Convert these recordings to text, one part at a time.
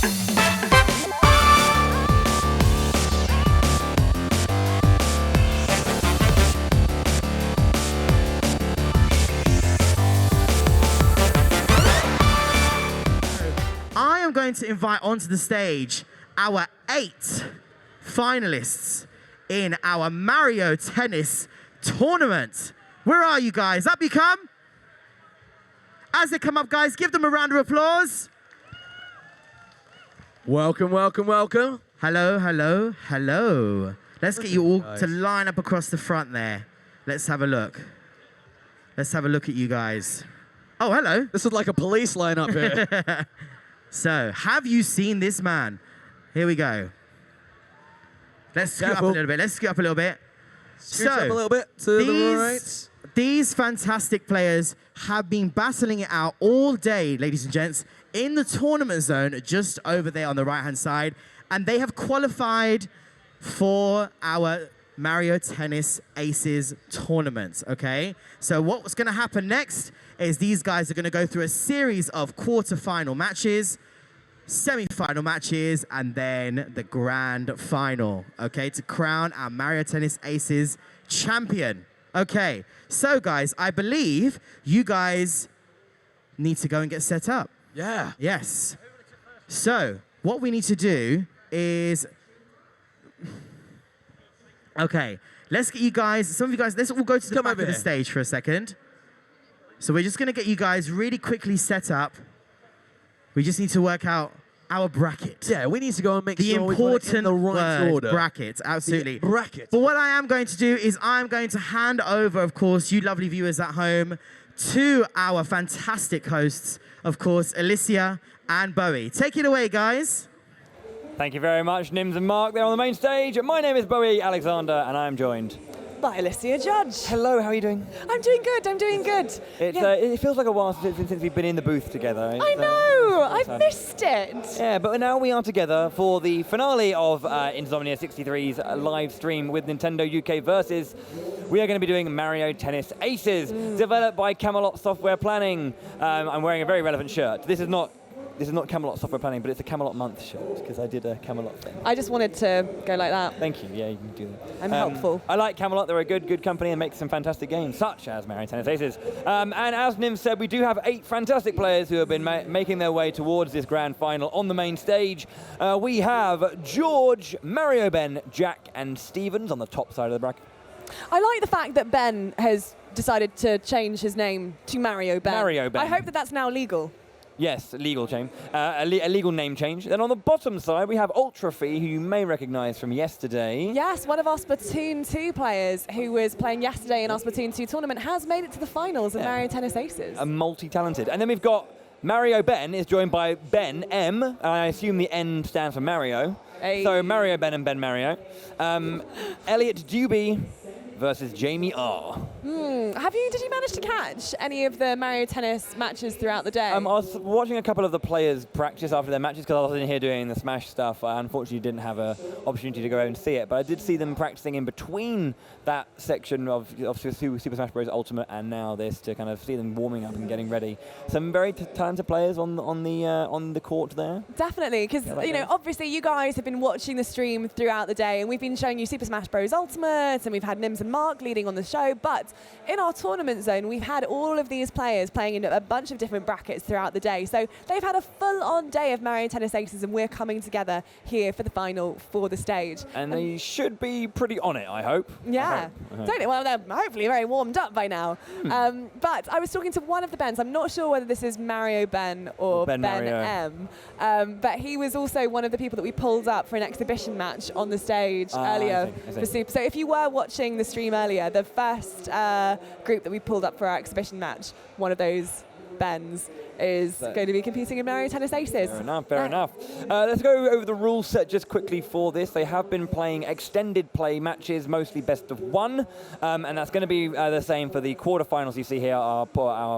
Going to invite onto the stage our 8 finalists in our Mario Tennis tournament. Where are you guys? Up you come. As they come up, guys, give them a round of applause. Welcome, welcome, welcome. Hello, hello, hello. Let's get you all to line up across the front there. Let's have a look. Let's have a look at you guys. Oh, hello. This is like a police line up here. So, have you seen this man? Here we go. Let's scoot up a little bit. Let's scoot up a little bit. Scoot up a little bit to the right. These fantastic players have been battling it out all day, ladies and gents, in the tournament zone just over there on the right-hand side. And they have qualified for our Mario Tennis Aces tournament, okay? So what's going to happen next is these guys are going to go through a series of quarterfinal matches, semi-final matches, and then the grand final, okay, to crown our Mario Tennis Aces champion. Okay, so guys, I believe you guys need to go and get set up. Yeah. Yes. So what we need to do is... Okay, let's get you guys, some of you guys, let's all go to the back of the stage for a second. So we're just going to get you guys really quickly set up. We just need to work out our bracket. Yeah, we need to go and make sure we put it in the right order. Bracket, absolutely. The bracket. But what I am going to do is I'm going to hand over, of course, you lovely viewers at home, to our fantastic hosts, of course, Alicia and Bowie. Take it away, guys. Thank you very much, Nims and Mark, there on the main stage. My name is Bowie Alexander, and I'm joined by Alicia Judge. Hello, how are you doing? I'm doing good, I'm doing good. It feels like a while since we've been in the booth together. I know, I've missed it. Yeah, but now we are together for the finale of Insomnia63's live stream with Nintendo UK Versus. We are going to be doing Mario Tennis Aces, developed by Camelot Software Planning. I'm wearing a very relevant shirt. This is not Camelot Software Planning, but it's a Camelot Month shirt, because I did a Camelot thing. I just wanted to go like that. Thank you, yeah, you can do that. I'm helpful. I like Camelot, they're a good company and make some fantastic games, such as Mario Tennis Aces. And as Nim said, we do have 8 fantastic players who have been making their way towards this grand final on the main stage. We have George, Mario Ben, Jack, and Stevens on the top side of the bracket. I like the fact that Ben has decided to change his name to Mario Ben. Mario Ben. I hope that that's now legal. Yes, legal change. A legal name change. Then on the bottom side, we have UltraPhi, who you may recognize from yesterday. Yes, one of our Splatoon 2 players who was playing yesterday in our Splatoon 2 tournament has made it to the finals of Mario Tennis Aces. A multi-talented. And then we've got Mario Ben is joined by Ben M. I assume the N stands for Mario. Hey. So Mario Ben and Ben Mario. Elliot Doobie versus Jamie R. Did you manage to catch any of the Mario Tennis matches throughout the day? I was watching a couple of the players practice after their matches because I was in here doing the Smash stuff. I unfortunately didn't have an opportunity to go out and see it, but I did see them practicing in between that section of Super Smash Bros. Ultimate and now this to kind of see them warming up and getting ready. Some very talented players on the court there. Definitely, because obviously you guys have been watching the stream throughout the day, and we've been showing you Super Smash Bros. Ultimate, and we've had Nims and Mark leading on the show, but in our tournament zone we've had all of these players playing in a bunch of different brackets throughout the day, so they've had a full-on day of Mario Tennis Aces, and we're coming together here for the final for the stage. And they should be pretty on it, I hope. Yeah, totally. Well, they're hopefully very warmed up by now. But I was talking to one of the Bens. I'm not sure whether this is Mario Ben or Ben M, but he was also one of the people that we pulled up for an exhibition match on the stage earlier for Super. So if you were watching the stream earlier, the first group that we pulled up for our exhibition match, one of those Bens is going to be competing in Mario Tennis Aces. Fair enough, fair enough. Let's go over the rule set just quickly for this. They have been playing extended play matches, mostly best of 1, and that's going to be the same for the quarterfinals. You see here our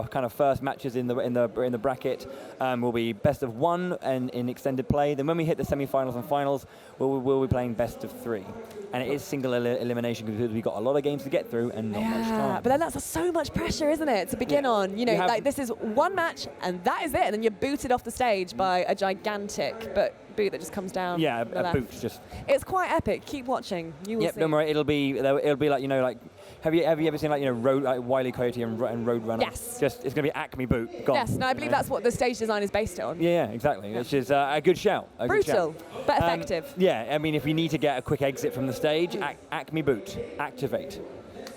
kind of first matches in the bracket will be best of 1 and in extended play. Then when we hit the semi-finals and finals, we'll be playing best of 3. And it is single elimination because we've got a lot of games to get through and not much time. But then that's so much pressure, isn't it, to begin on? Like this is one match and and that is it. And then you're booted off the stage by a gigantic boot that just comes down. Yeah, the a left. boot just. It's quite epic. Keep watching. You will see. Don't worry. It'll be like, you know, like. Have you ever seen, like, you know, Wile E. Coyote and Roadrunner? Yes. Just, it's going to be Acme boot. Gone. Yes, no, I believe that's what the stage design is based on. Yeah, exactly. Yeah. Which is a good shout. Brutal, but effective. Yeah, I mean, if you need to get a quick exit from the stage, Acme boot, activate.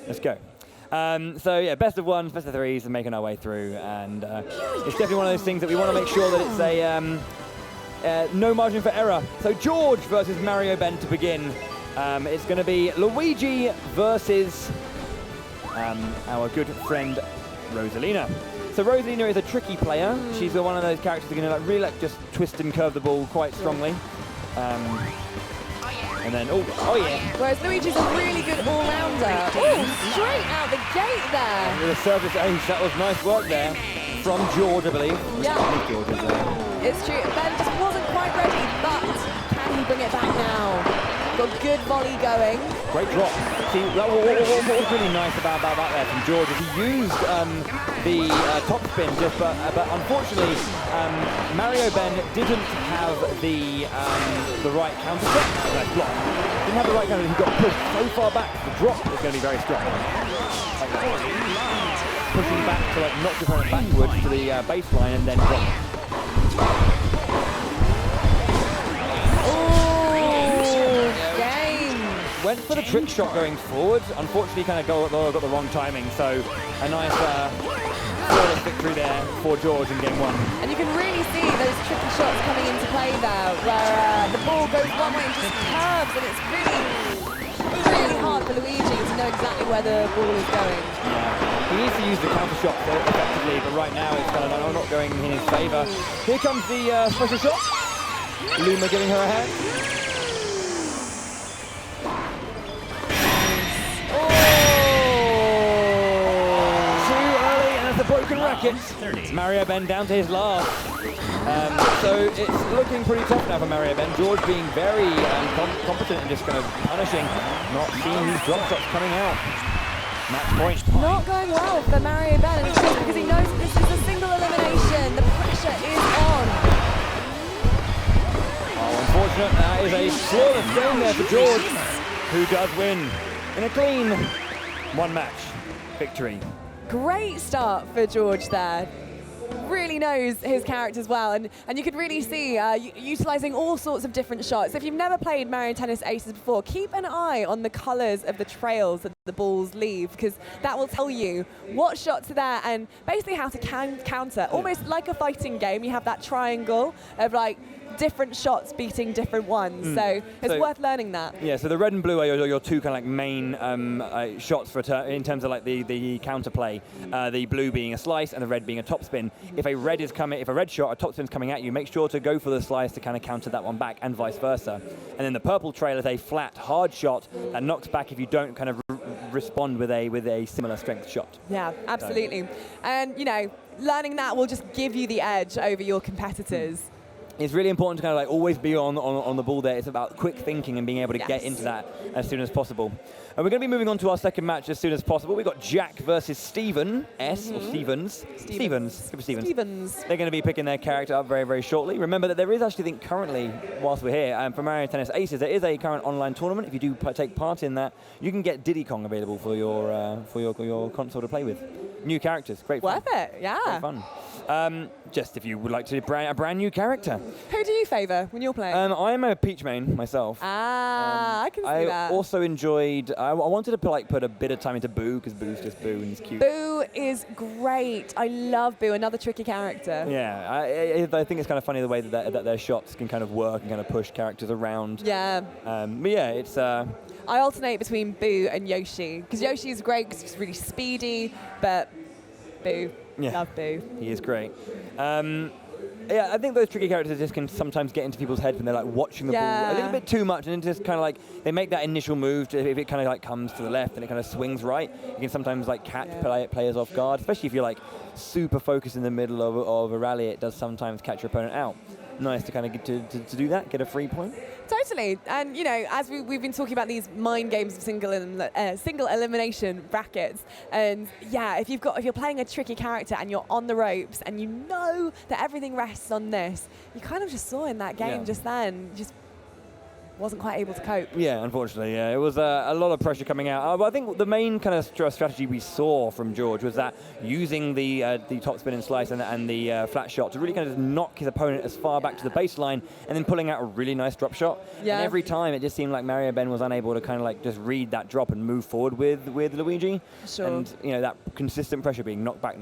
Let's go. So yeah, best of ones, best of threes, and making our way through. And it's definitely one of those things that we want to make sure that it's a no margin for error. So George versus Mario Ben to begin. It's going to be Luigi versus our good friend Rosalina. So Rosalina is a tricky player. She's one of those characters who's going to really just twist and curve the ball quite strongly. And then, oh yeah. Whereas Luigi's a really good all-rounder. Oh, straight out the gate there. With a service ace, that was nice work there from George, I believe. Yeah. George is there. It's true. Ben just wasn't quite ready, but can he bring it back now? Got a good volley going. Great drop. See, what was really nice about that there from George is he used the top spin, but unfortunately Mario Ben didn't have the right counter set. Nice block. Didn't have the right counter. He got pushed so far back. The drop is going to be very strong. Like pushing back to like knock your opponent backwards to the baseline and then drop. Went for the trick shot going forward. Unfortunately, kind of got the wrong timing. So a nice flawless victory there for George in game one. And you can really see those tricky shots coming into play there, where the ball goes one way and just curves, and it's really hard for Luigi to know exactly where the ball is going. Yeah. He needs to use the counter shot effectively, but right now it's kind of not going in his favour. Here comes the special shot. Luma giving her a hand. Broken racket. Mario Ben down to his last. So it's looking pretty tough now for Mario Ben. George being very competent and just kind of punishing, not seeing these drop shots coming out. Match point. Not going well for Mario Ben, and it's just because he knows that this is a single elimination. The pressure is on. Oh, unfortunate. That is a flawless game there for George, who does win in a clean one-match victory. Great start for George there. Really knows his characters well, and you can really see utilising all sorts of different shots. If you've never played Mario Tennis Aces before, keep an eye on the colours of the trails that the balls leave, because that will tell you what shots are there and basically how to counter. Almost like a fighting game, you have that triangle of like different shots beating different ones, so it's worth learning that. Yeah, so the red and blue are your two kind of like main shots for in terms of like the counter play. The blue being a slice and the red being a topspin. If a red shot, a topspin's coming at you, make sure to go for the slice to kind of counter that one back, and vice versa. And then the purple trail is a flat, hard shot that knocks back if you don't kind of respond with a similar strength shot. Yeah, absolutely. And you know, learning that will just give you the edge over your competitors. It's really important to kind of like always be on the ball there. It's about quick thinking and being able to get into that as soon as possible. And we're going to be moving on to our second match as soon as possible. We've got Jack versus Steven, or Stevens. Stevens. They're going to be picking their character up very, very shortly. Remember that there is actually, I think, currently, whilst we're here, for Mario Tennis Aces, there is a current online tournament. If you do take part in that, you can get Diddy Kong available for your console to play with. New characters, great fun. Worth it, yeah. Great fun. Just if you would like to a brand new character. Who do you favour when you're playing? I'm a Peach main myself. I can see that. I also enjoyed. I wanted to put a bit of time into Boo, because Boo's just Boo and he's cute. Boo is great. I love Boo. Another tricky character. Yeah, I think it's kind of funny the way that their shots can kind of work and kind of push characters around. Yeah. But yeah, it's. I alternate between Boo and Yoshi, because Yoshi is great because he's really speedy, but Boo. Yeah. Love Boo. He is great. Yeah, I think those tricky characters just can sometimes get into people's heads when they're like watching the ball a little bit too much, and then just kind of like they make that initial move. If it kind of like comes to the left and it kind of swings right, you can sometimes like catch players off guard. Especially if you're like super focused in the middle of a rally, it does sometimes catch your opponent out. nice to kind of get to do that, get a free point. Totally, and you know, as we've been talking about these mind games of single elimination brackets, and yeah, if you're playing a tricky character and you're on the ropes and you know that everything rests on this, you kind of just saw in that game just then, just wasn't quite able to cope. Yeah, unfortunately, yeah. It was a lot of pressure coming out. But I think the main kind of strategy we saw from George was that using the top spin and slice and the flat shot to really kind of just knock his opponent as far back to the baseline and then pulling out a really nice drop shot. Yeah. And every time it just seemed like Mario Ben was unable to kind of like just read that drop and move forward with Luigi. Sure. And, you know, that consistent pressure being knocked back,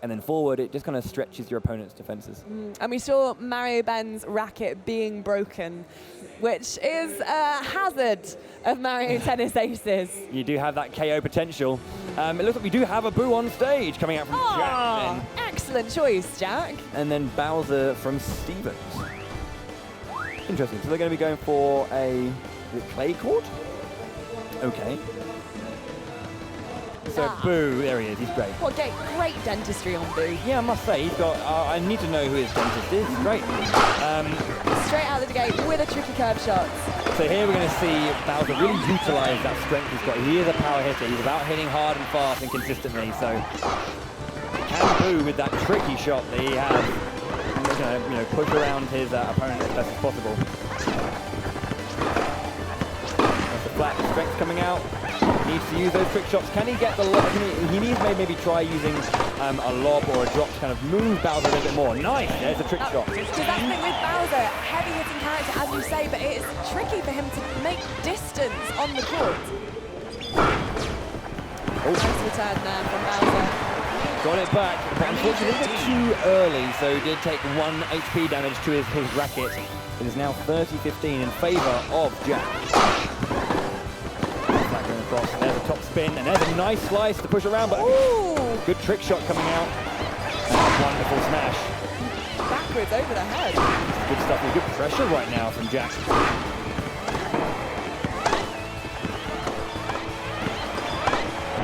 and then forward, it just kind of stretches your opponent's defenses. And we saw Mario Ben's racket being broken, which is a hazard of Mario Tennis Aces. You do have that KO potential. It looks like we do have a Boo on stage coming out from Jack. Excellent choice, Jack. And then Bowser from Stevens. Interesting. So they're going to be going for a clay court? Okay. So Boo, there he is, he's great. Well, great dentistry on Boo. Yeah, I must say, he's got, I need to know who his dentist is, great. Straight out of the gate with a tricky curve shot. So here we're going to see Bowser really utilize that strength he's got. He is a power hitter, he's about hitting hard and fast and consistently, so can Boo with that tricky shot that he has, you know, push around his opponent as best as possible. That's the flat strength coming out. Needs to use those quick shots. Can he get the lob? He needs to maybe try using a lob or a drop to kind of move Bowser a little bit more. Nice, there's a trick shot. Because that's the thing with Bowser, heavy hitting character, as you say, but it is tricky for him to make distance on the court. Nice return there from Bowser. Got it back, but unfortunately a little bit too early, so he did take 1 HP damage to his racket. It is now 30-15 in favor of Jack. There's a top spin, and there's a nice slice to push around, but good trick shot coming out. Wonderful smash. Backwards over the head. Good stuff, with good pressure right now from Jack.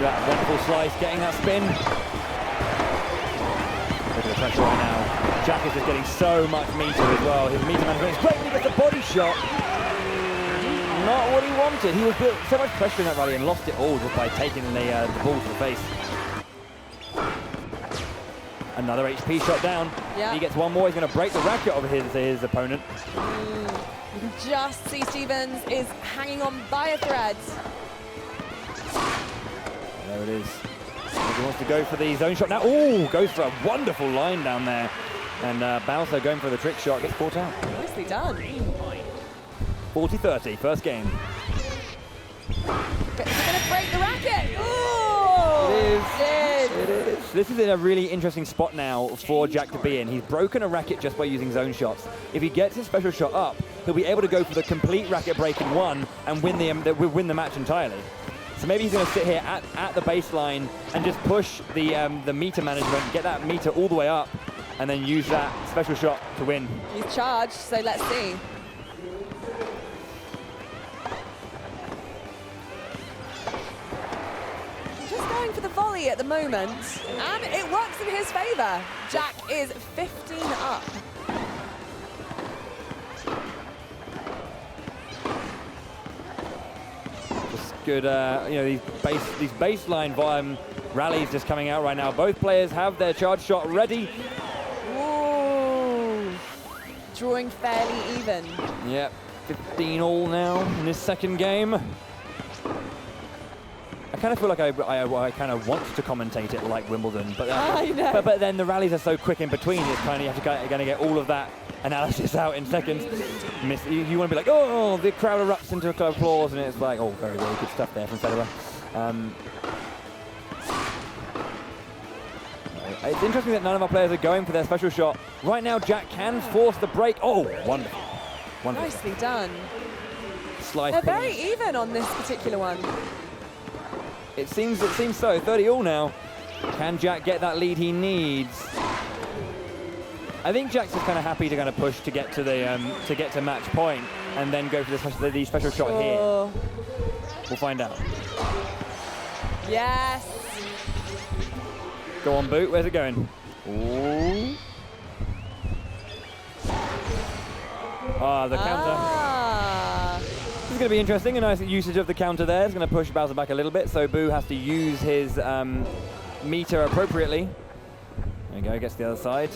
That wonderful slice, getting that spin. Look at the pressure right now. Jack is just getting so much meter as well. His meter management is great, he gets a body shot. Not what he wanted. He was built so much pressure in that rally and lost it all just by taking the ball to the face. Another HP shot down. Yeah. He gets one more. He's going to break the racket of his opponent. You can just see Stevens is hanging on by a thread. There it is. He wants to go for the zone shot now. Oh, goes for a wonderful line down there. And Bowser going for the trick shot, gets caught out. Nicely done. 40-30, first game. He's going to break the racket. Ooh, it is. This is in a really interesting spot now for Jack to be in. He's broken a racket just by using zone shots. If he gets his special shot up, he'll be able to go for the complete racket break in one and win the match entirely. So maybe he's going to sit here at the baseline and just push the meter management, get that meter all the way up, and then use that special shot to win. He's charged, so let's see. Just going for the volley at the moment, and it works in his favor. Jack is 15 up. Just good, you know, these baseline rallies just coming out right now. Both players have their charge shot ready. Ooh, drawing fairly even. Yep, 15 all now in this second game. I kind of feel like I kind of want to commentate it like Wimbledon, but but then the rallies are so quick in between. It's kind of you have to get all of that analysis out in seconds. You want to be like, oh, the crowd erupts into applause, and it's like, oh, very, very good stuff there from Federer. It's interesting that none of our players are going for their special shot. Right now, Jack can force the break. Oh, wonderful. Nicely done. Slice. They're very even on this particular one. It seems so. 30 all now. Can Jack get that lead he needs? I think Jack's just kind of happy to kind of push to get to match point and then go for the special shot here. We'll find out. Yes. Go on, Boot. Where's it going? Ooh. Ah, the counter. This is going to be interesting. A nice usage of the counter there. It's going to push Bowser back a little bit, so Boo has to use his meter appropriately. There we go, gets the other side.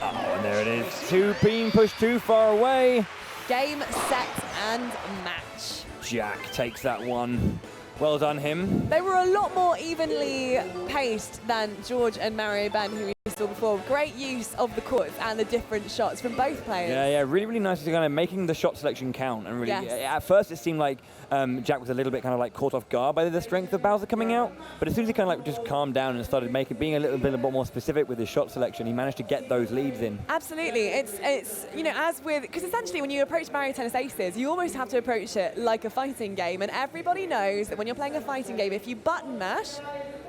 Oh, and there it is. Being pushed too far away. Game, set, and match. Jack takes that one. Well done, him. They were a lot more evenly paced than George and Mario Ben, who we saw before. Great use of the courts and the different shots from both players. Yeah, really, really nice to kind of making the shot selection count. And really, at first it seemed like Jack was a little bit kind of like caught off guard by the strength of Bowser coming out. But as soon as he kind of like just calmed down and started being a little bit more specific with his shot selection, he managed to get those leads in. Absolutely. It's you know, as with, because essentially when you approach Mario Tennis Aces, you almost have to approach it like a fighting game. And everybody knows that when you're playing a fighting game, if you button mash,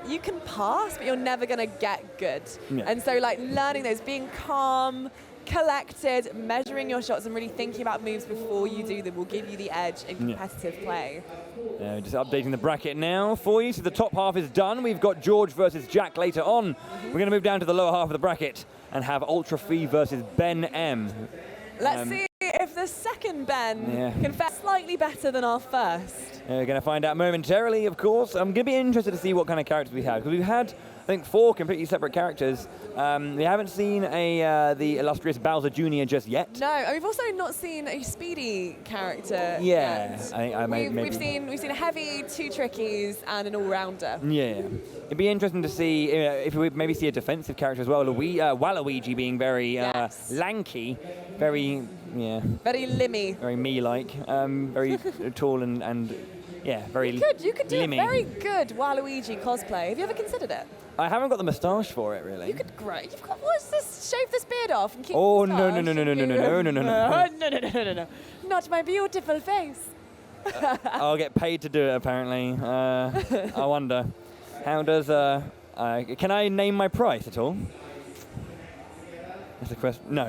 you can pass, but you're never going to get good. Yeah. And so like learning those, being calm, collected, measuring your shots and really thinking about moves before you do them will give you the edge in competitive play. Just updating the bracket now for you. So the top half is done. We've got George versus Jack later on. We're going to move down to the lower half of the bracket and have UltraPhi versus Ben M. Let's see if the second Ben can fare slightly better than our first. We're going to find out momentarily, of course. I'm going to be interested to see what kind of characters we have, because we've had, I think, 4 completely separate characters. We haven't seen the illustrious Bowser Jr. just yet. No, and we've also not seen a speedy character. Yeah, yet. We've seen a heavy, 2 trickies, and an all-rounder. Yeah, it'd be interesting to see if we maybe see a defensive character as well. Waluigi being very lanky, very limmy, very me-like, very tall and very. You could do limmy. a very good Waluigi cosplay. Have you ever considered it? I haven't got the moustache for it, really. You could grow. You've got, what's this? Shave this beard off and keep. Oh the no! Not my beautiful face. I'll get paid to do it, apparently. I wonder. How does can I name my price at all? That's the question. No.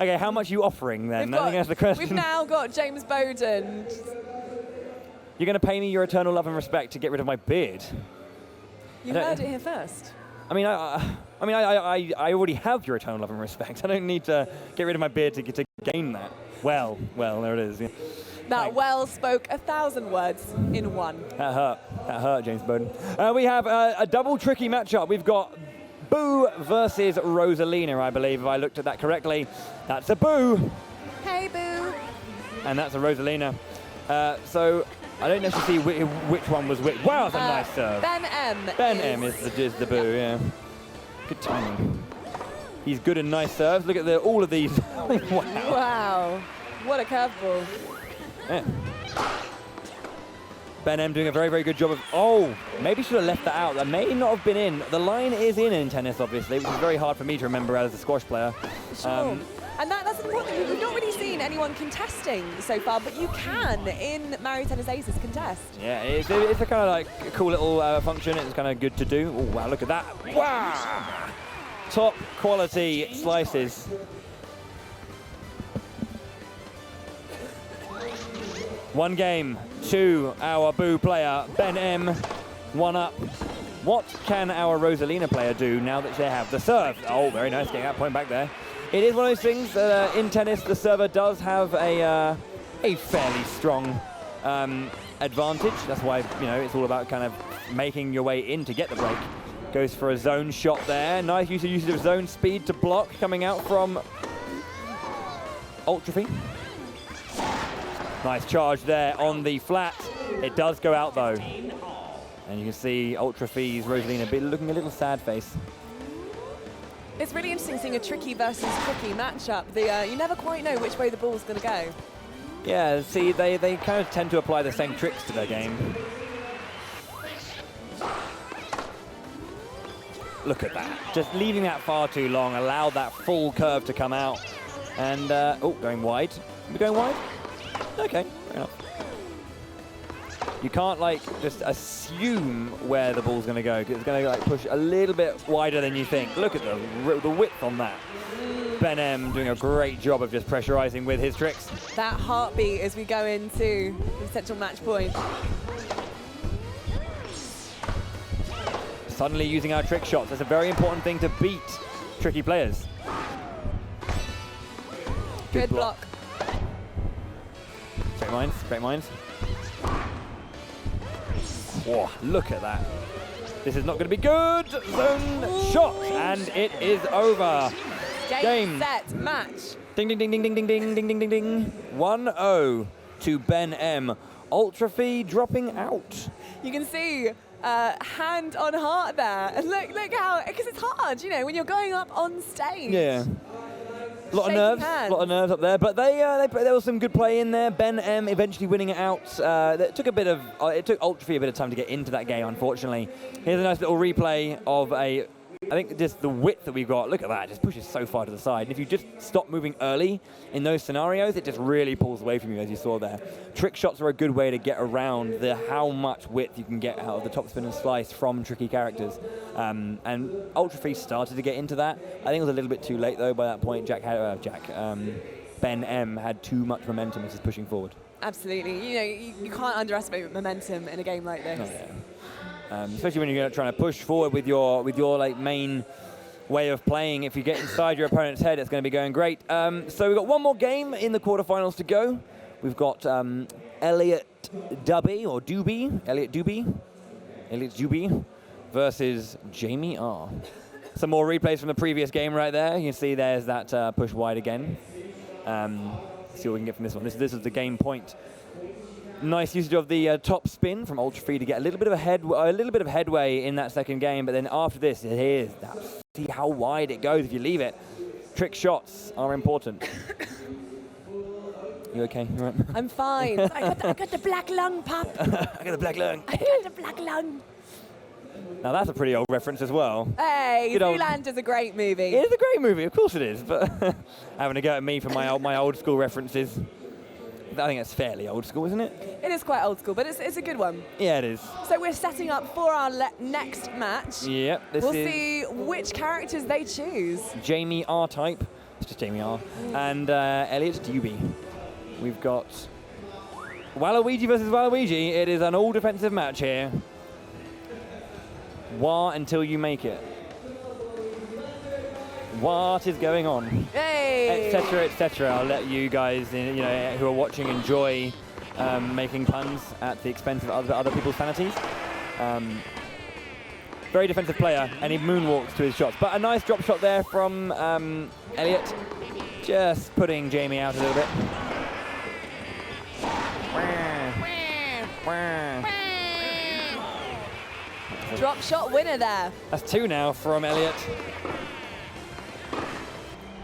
Okay. How much are you offering then? I think that's the question. We've now got James Bowden. You're going to pay me your eternal love and respect to get rid of my beard. You heard it here first. I mean, I already have your eternal love and respect. I don't need to get rid of my beard to gain that. Well, there it is. Yeah. That well spoke 1,000 words in one. That hurt, James Bowden. We have a double tricky matchup. We've got Boo versus Rosalina, I believe, if I looked at that correctly. That's a Boo. Hey, Boo. And that's a Rosalina. So I don't necessarily see which one was which. Wow, that's a nice serve. Ben M. Ben M is the Boo, yeah. Good timing. He's good and nice serves. Look at all of these. Wow. What a curveball. Yeah. Ben M doing a very, very good job of... Oh, maybe should have left that out. That may not have been in. The line is in tennis, obviously, which is very hard for me to remember as a squash player. Sure. And that's important. We've not really seen anyone contesting so far, but you can, in Mario Tennis Aces, contest. Yeah, it's a kind of like cool little function. It's kind of good to do. Oh, wow, look at that. Wow! Top quality slices. One game to our Boo player, Ben M, 1 up. What can our Rosalina player do now that they have the serve? Oh, very nice, getting that point back there. It is one of those things that in tennis, the server does have a fairly strong advantage. That's why, it's all about kind of making your way in to get the break. Goes for a zone shot there. Nice usage of zone speed to block coming out from UltraPhi. Nice charge there on the flat. It does go out though. And you can see UltraPhi's Rosalina looking a little sad face. It's really interesting seeing a tricky versus tricky matchup. You never quite know which way the ball's going to go. Yeah, see, they kind of tend to apply the same tricks to their game. Look at that. Just leaving that far too long, allowed that full curve to come out. And, going wide. Are we going wide? Okay, fair enough. You can't just assume where the ball's going to go, because it's going to push a little bit wider than you think. Look at the width on that. Ben M doing a great job of just pressurizing with his tricks. That heartbeat as we go into the potential match point. Suddenly using our trick shots. That's a very important thing to beat tricky players. Good block. Great minds, great minds. Whoa, look at that. This is not going to be good. Zone shot, and it is over. Game. Set, match. Ding, ding, ding, ding, ding, ding, ding, ding, ding, ding, ding. 1-0 to Ben M. UltraPhi dropping out. You can see hand on heart there. And look how, because it's hard, you know, when you're going up on stage. Yeah. A lot of nerves up there, but there was some good play in there. Ben M eventually winning it out. It took UltraPhi a bit of time to get into that game, unfortunately. Here's a nice little replay of I think just the width that we've got. Look at that, it just pushes so far to the side. And if you just stop moving early in those scenarios, it just really pulls away from you, as you saw there. Trick shots are a good way to get around how much width you can get out of the top spin and slice from tricky characters. And UltraPhi started to get into that. I think it was a little bit too late though. By that point, Ben M had too much momentum as he's pushing forward. Absolutely, you know, you can't underestimate momentum in a game like this. Oh, yeah. Especially when you're trying to push forward with your like main way of playing. If you get inside your opponent's head, it's going to be going great. So we've got one more game in the quarterfinals to go. We've got Elliot Duby versus Jamie R. Some more replays from the previous game right there. You can see there's that push wide again. See what we can get from this one. This is the game point. Nice usage of the top spin from UltraPhi to get a little bit of headway in that second game, but then after this, see how wide it goes if you leave it. Trick shots are important. You okay? You right? I'm fine. I got the black lung, pup. I got the black lung. I got the black lung. Now that's a pretty old reference as well. Hey, Zoolander's a great movie. It is a great movie, of course it is, but having a go at me for my old school references. I think it's fairly old school, isn't it? It is quite old school, but it's a good one. Yeah, it is. So we're setting up for our next match. Yep. We'll see which characters they choose. Jamie R type. It's just Jamie R. And Elliot Duby. We've got Waluigi versus Waluigi. It is an all-defensive match here. Wah until you make it. What is going on? Hey! Etc. etc. I'll let you guys, who are watching, enjoy making puns at the expense of other people's sanities. Very defensive player, and he moonwalks to his shots. But a nice drop shot there from Elliot, just putting Jamie out a little bit. Drop shot winner there. That's 2 now from Elliot.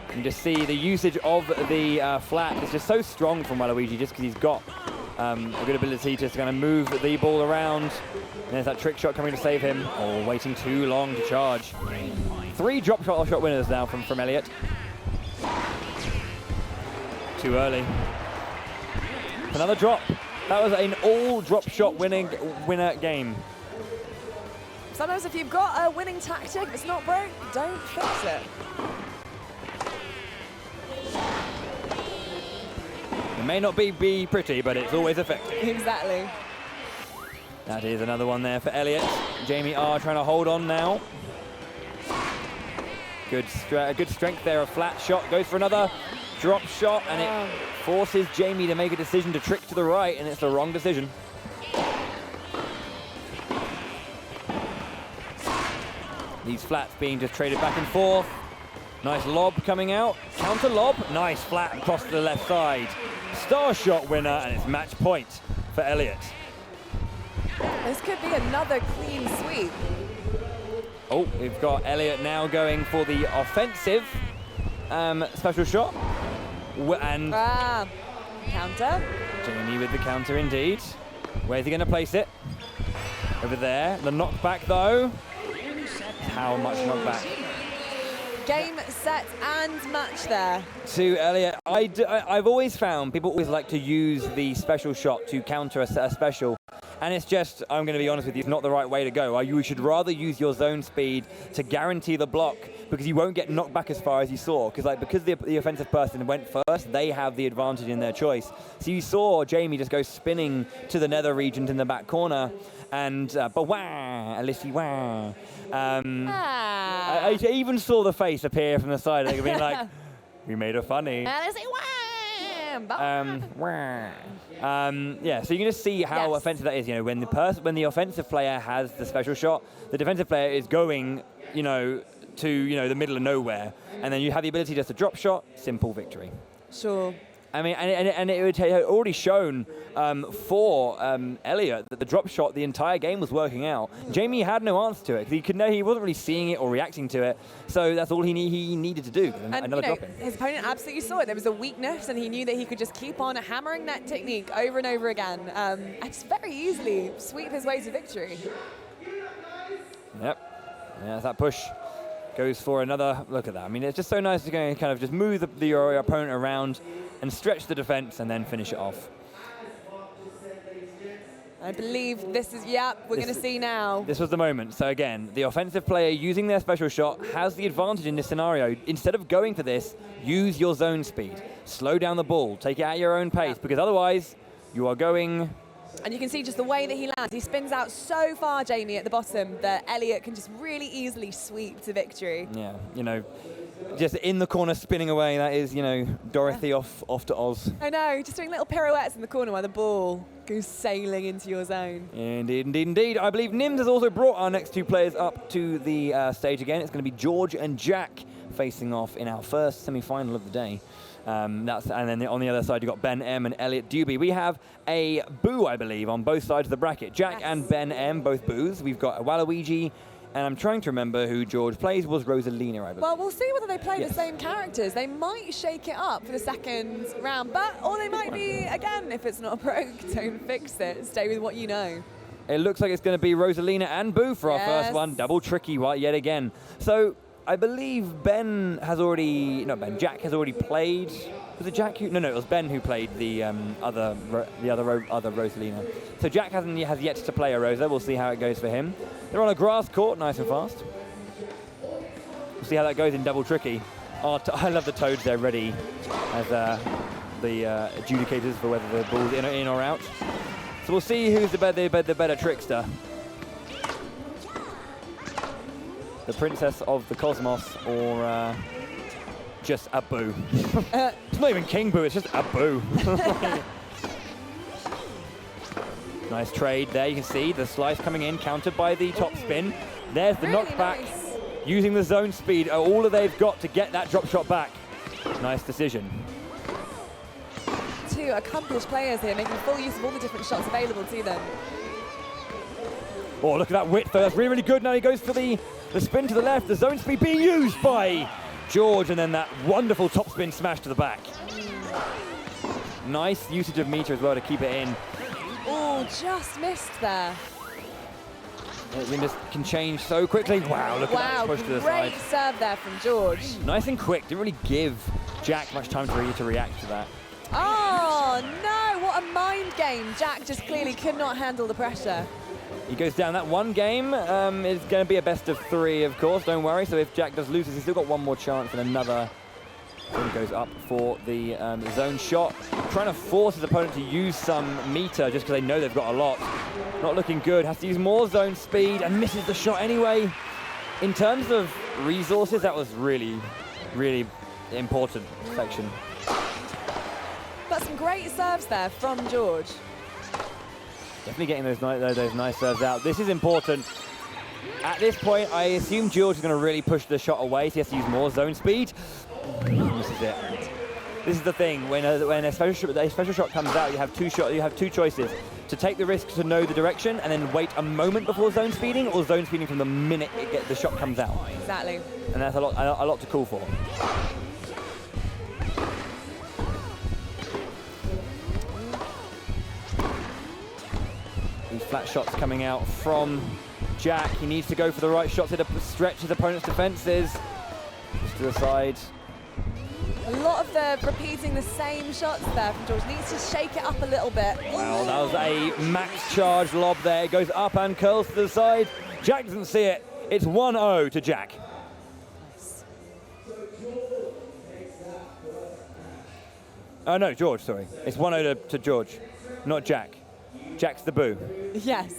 You can just see the usage of the flat is just so strong from Waluigi, just because he's got a good ability to kind of move the ball around. And there's that trick shot coming to save him. Oh, waiting too long to charge. 3 drop shot winners now from Elliot. Too early. Another drop. That was an all drop shot winner game. Sometimes if you've got a winning tactic that's not broke, don't fix it. It may not be pretty, but it's always effective. Exactly. That is another one there for Elliot. Jamie R trying to hold on now. Good strength there, a flat shot. Goes for another drop shot, and it forces Jamie to make a decision to trick to the right, and it's the wrong decision. These flats being just traded back and forth. Nice lob coming out. Counter lob. Nice flat across to the left side. Star shot winner, and it's match point for Elliot. This could be another clean sweep. Oh, we've got Elliot now going for the offensive special shot. And counter. Jamie with the counter indeed. Where's he going to place it? Over there. The knockback though. How much knockback? Game, set, and match there. To Elliot. I've always found people always like to use the special shot to counter a special. And it's just, I'm going to be honest with you, it's not the right way to go. You should rather use your zone speed to guarantee the block, because you won't get knocked back as far as you saw. Because the offensive person went first, they have the advantage in their choice. So you saw Jamie just go spinning to the nether regions in the back corner, and but wah, Alicia wah. I even saw the face appear from the side, like being like, "We made her funny." Alicia wah. Yeah, so you can just see how offensive that is. You know, when the offensive player has the special shot, the defensive player is going, you know, to the middle of nowhere, and then you have the ability just to drop shot, simple victory. Sure. I mean, and it had already shown for Elliot that the drop shot the entire game was working out. Jamie had no answer to it because he wasn't really seeing it or reacting to it, so that's all he needed to do. And another drop in. His opponent absolutely saw it. There was a weakness, and he knew that he could just keep on hammering that technique over and over again, and just very easily sweep his way to victory. Yep. Yeah, that push goes for another. Look at that. I mean, it's just so nice to kind of just move your opponent around and stretch the defense and then finish it off. I believe this is, we're going to see now. This was the moment. So again, the offensive player using their special shot has the advantage in this scenario. Instead of going for this, use your zone speed. Slow down the ball. Take it at your own pace, because otherwise you are going... And you can see just the way that he lands. He spins out so far, Jamie, at the bottom, that Elliot can just really easily sweep to victory. Yeah, you know, just in the corner spinning away. That is, you know, Dorothy off to Oz. I know, just doing little pirouettes in the corner while the ball goes sailing into your zone. Indeed, indeed, indeed. I believe Nims has also brought our next two players up to the stage again. It's going to be George and Jack facing off in our first semi-final of the day. And then on the other side, you've got Ben M and Elliot Doobie. We have a boo, I believe, on both sides of the bracket. Jack and Ben M, both boos. We've got a Waluigi, and I'm trying to remember who George plays. Was Rosalina, I believe. Well, we'll see whether they play the same characters. They might shake it up for the second round, or they might be, again, if it's not broke, don't fix it. Stay with what you know. It looks like it's going to be Rosalina and Boo for our first one. Double tricky yet again. So I believe Jack has already played. Was it Jack who? No, it was Ben who played the other Rosalina. So Jack has yet to play a Rosa. We'll see how it goes for him. They're on a grass court, nice and fast. We'll see how that goes in double tricky. I love the Toads. They're ready as the adjudicators for whether the ball's in or out. So we'll see who's the better trickster. The Princess of the Cosmos, or just a Boo. It's not even King Boo, it's just a Boo. Nice trade there. You can see the slice coming in, countered by the top spin. There's the really knockback, nice. Using the zone speed. All that they've got to get that drop shot back. Nice decision. Two accomplished players here, making full use of all the different shots available to them. Oh, look at that width though. That's really, really good. Now he goes for the spin to the left. The zone speed being used by George, and then that wonderful top spin smash to the back. Nice usage of meter as well to keep it in. Oh, just missed there. It can change so quickly. Wow, look at that push to the side. Great serve there from George. Nice and quick. Didn't really give Jack much time to react to that. Oh, no, what a mind game. Jack just clearly could not handle the pressure. He goes down. That one game is going to be a best of 3, of course. Don't worry. So if Jack does lose, he's still got one more chance, and another one goes up for the zone shot. Trying to force his opponent to use some meter just because they know they've got a lot. Not looking good. Has to use more zone speed and misses the shot anyway. In terms of resources, that was really, really important section. But some great serves there from George. Definitely getting those nice serves out. This is important. At this point, I assume George is going to really push the shot away, so he has to use more zone speed. This is it. This is the thing. When a special shot comes out, you have two choices: to take the risk to know the direction and then wait a moment before zone speeding, or zone speeding from the minute the shot comes out. Exactly. And that's a lot to call for. These flat shots coming out from Jack. He needs to go for the right shots to stretch his opponent's defenses. Just to the side. A lot of the repeating the same shots there from George. Needs to shake it up a little bit. Wow, that was a max charge lob there. It goes up and curls to the side. Jack doesn't see it. It's 1-0 to Jack. Oh no, George, sorry. It's 1-0 to George, not Jack. Jack's the Boo. Yes.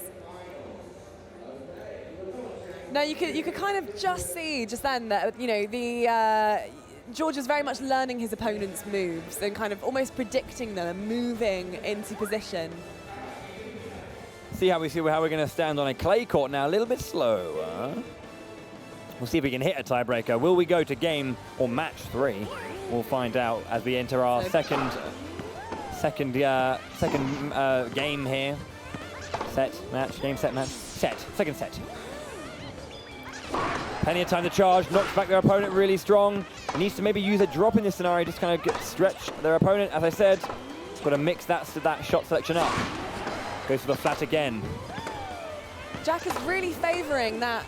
No, you could kind of just see just then that, you know, George was very much learning his opponent's moves and kind of almost predicting them and moving into position. See how we're going to stand on a clay court now, a little bit slower. We'll see if we can hit a tiebreaker. Will we go to game or match 3? We'll find out as we enter our second game here. Set, match, game, set, match, set, second set. Plenty of time to charge, knocks back their opponent really strong. Needs to maybe use a drop in this scenario, just kind of stretch their opponent. As I said, got to mix that shot selection up. Goes for the flat again. Jack is really favouring that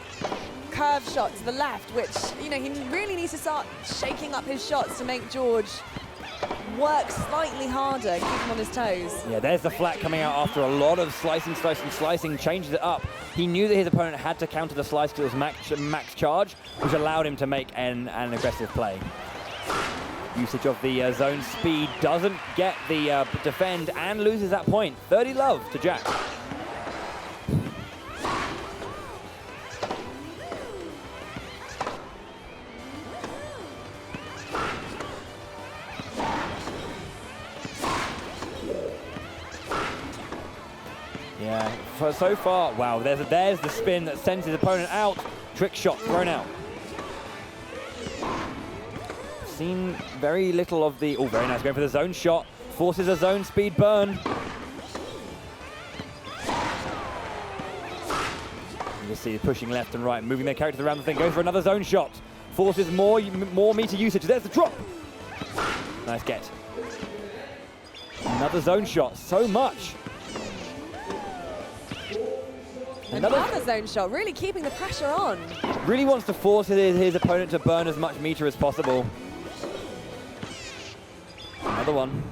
curve shot to the left, which, you know, he really needs to start shaking up his shots to make George work slightly harder, keep him on his toes. Yeah, there's the flat coming out after a lot of slicing, changes it up. He knew that his opponent had to counter the slice because it was max charge, which allowed him to make an aggressive play. Usage of the zone speed doesn't get the defend and loses that point. 30 love to Jack. Yeah, so far, wow, there's the spin that sends his opponent out. Trick shot thrown out. Seen very little of the, oh, very nice, going for the zone shot. Forces a zone speed burn. You can see pushing left and right, moving their characters around the thing, goes for another zone shot. Forces more meter usage. There's the drop. Nice get. Another zone shot, so much. Another zone shot, really keeping the pressure on. Really wants to force his opponent to burn as much meter as possible. Another one.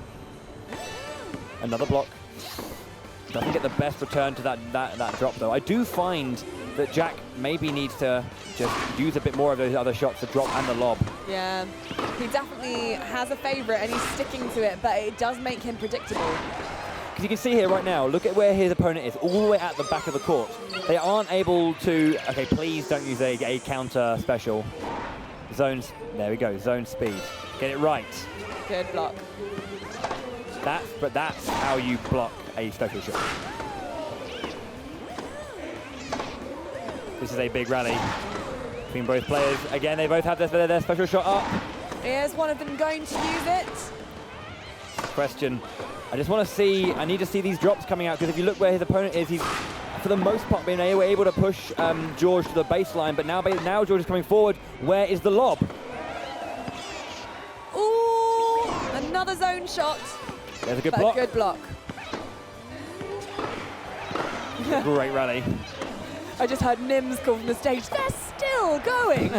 Another block. Doesn't get the best return to that drop, though. I do find that Jack maybe needs to just use a bit more of those other shots, the drop and the lob. Yeah, he definitely has a favourite and he's sticking to it, but it does make him predictable. Because you can see here right now, look at where his opponent is, all the way at the back of the court. They aren't able to, okay, please don't use a counter special. Zones, there we go, zone speed. Get it right. Good block. But that's how you block a special shot. This is a big rally between both players. Again, they both have their special shot up. Here's one of them going to use it. Question. I just want to see, I need to see these drops coming out, because if you look where his opponent is, he's, for the most part, being able to push George to the baseline, but now George is coming forward. Where is the lob? Ooh, another zone shot. There's a good block. Good block. Great rally. I just heard Nims call from the stage. They're still going.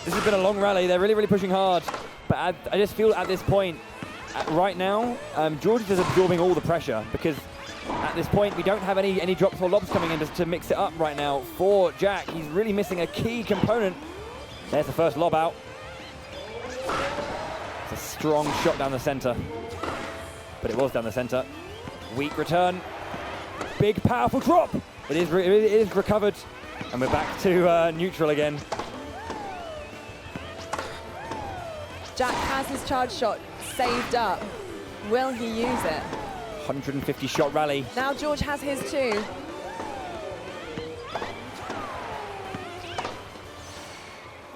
This has been a long rally. They're really, really pushing hard. But I just feel at this point, right now, George is absorbing all the pressure, because at this point we don't have any drops or lobs coming in to mix it up right now for Jack. He's really missing a key component. There's the first lob out. It's a strong shot down the center, but it was down the center. Weak return. Big, powerful drop. It is recovered, and we're back to neutral again. Jack has his charge shot saved up. Will he use it? 150 shot rally. Now George has his too.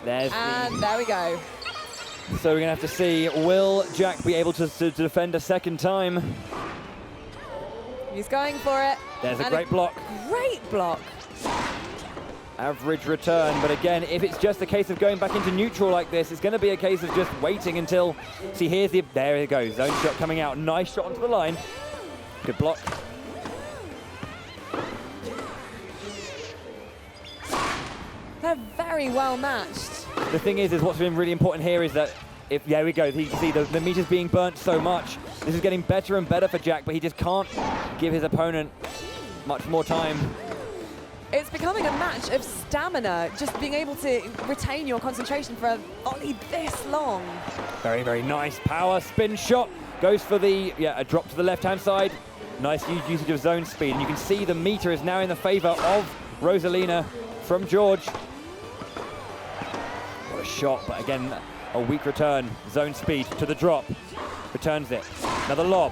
There we go. So we're going to have to see, will Jack be able to defend a second time? He's going for it. There's a great block. Great block. Average return, but again, if it's just a case of going back into neutral like this, it's going to be a case of just waiting until, see, there it goes, zone shot coming out, nice shot onto the line. Good block. They're very well matched. The thing is what's been really important here is that there we go, you can see the meter's being burnt so much. This is getting better and better for Jack, but he just can't give his opponent much more time. It's becoming a match of stamina, just being able to retain your concentration for only this long. Very, very nice power spin shot. Goes for a drop to the left-hand side. Nice usage of zone speed. And you can see the meter is now in the favor of Rosalina from George. What a shot, but again, A weak return, zone speed to the drop. Returns it, another lob,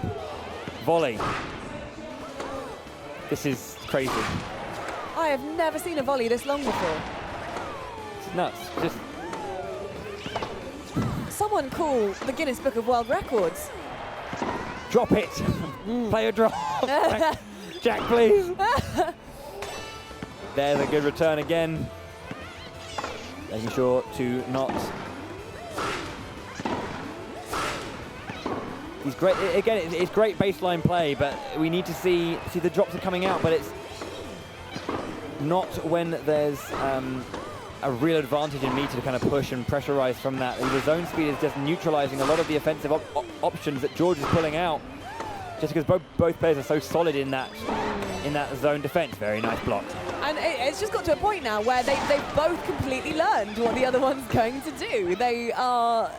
volley. This is crazy. I have never seen a volley this long before. It's nuts, just. Someone call the Guinness Book of World Records. Drop it, play a drop. Jack, please. There's a good return again. Making sure to not. He's great. Again, it's great baseline play, but we need to see the drops are coming out, but it's not when there's a real advantage in meter to kind of push and pressurize from that. The zone speed is just neutralizing a lot of the offensive options that George is pulling out, just because both players are so solid in that zone defense. Very nice block. And it's just got to a point now where they've both completely learned what the other one's going to do. They've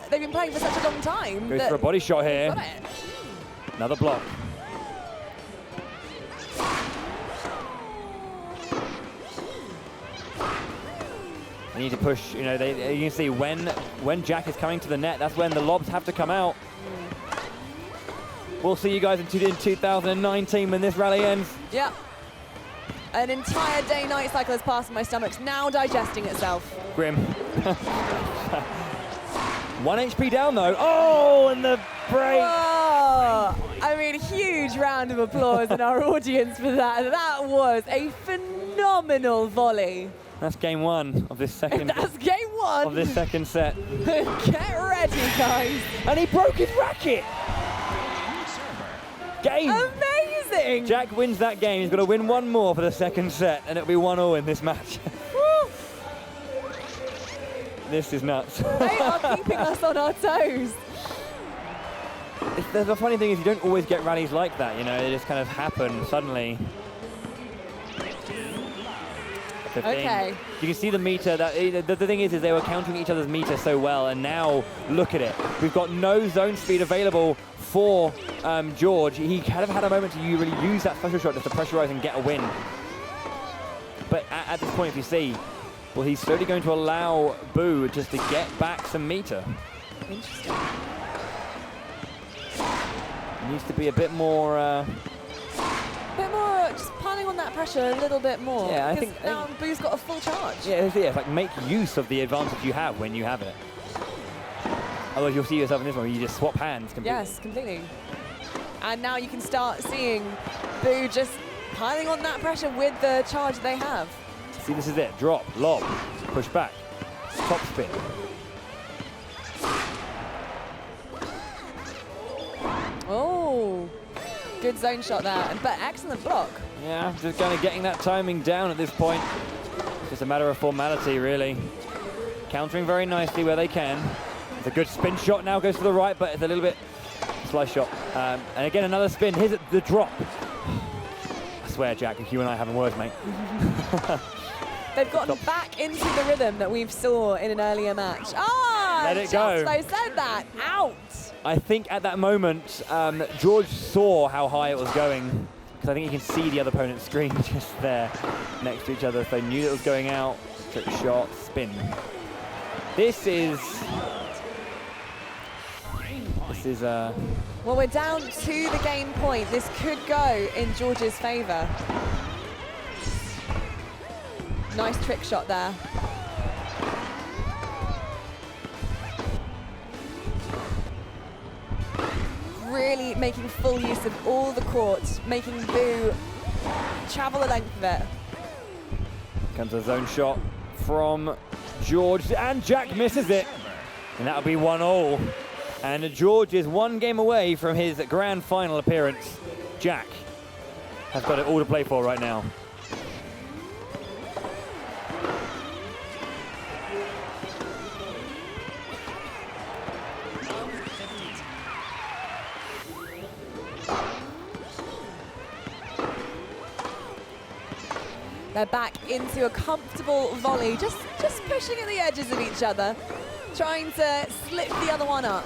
been playing for such a long time. Goes for a body shot here. Another block. They need to push, you know, you can see when Jack is coming to the net, that's when the lobs have to come out. We'll see you guys in 2019 when this rally ends. Yeah. An entire day-night cycle has passed my stomach's now digesting itself. Grim. 1 HP down though. Oh, and the break. Whoa. I mean, huge round of applause in our audience for that. That was a phenomenal volley. That's game one of this second. That's game one of this second set. Get ready, guys. And he broke his racket. Game. Amazing. Jack wins that game. He's got to win one more for the second set, and it'll be 1-1 in this match. This is nuts. They are keeping us on our toes. The funny thing is you don't always get rallies like that, you know, they just kind of happen suddenly. Okay. You can see the meter. The thing is they were countering each other's meter so well, and now look at it. We've got no zone speed available for George. He kind of had a moment to really use that special shot just to pressurize and get a win. But at this point, if you see, well, he's slowly going to allow Boo just to get back some meter. Interesting. Needs to be a bit more. Just piling on that pressure a little bit more. Yeah, I think now Boo's got a full charge. Yeah, it's like make use of the advantage you have when you have it. Otherwise, you'll see yourself in this one where you just swap hands completely. Yes, completely. And now you can start seeing Boo just piling on that pressure with the charge they have. See, this is it. Drop, lob, push back, top spin. Oh, good zone shot there, but excellent block. Yeah, just kind of getting that timing down at this point. Just a matter of formality, really. Countering very nicely where they can. It's a good spin shot now, goes to the right, but it's a little bit slice shot. And again, another spin. Here's the drop. I swear, Jack, if you and I having words, mate. They've gotten back into the rhythm that we've saw in an earlier match. Let it go. I said that. Out. I think at that moment, George saw how high it was going, because I think you can see the other opponent's screen just there next to each other. So they knew that it was going out. Trick shot, spin. This is. Well, we're down to the game point. This could go in George's favour. Nice trick shot there. Really making full use of all the court, making Boo travel the length of it. Comes a zone shot from George, and Jack misses it. And that'll be 1-1. And George is one game away from his grand final appearance. Jack has got it all to play for right now. They're back into a comfortable volley, just pushing at the edges of each other, trying to slip the other one up.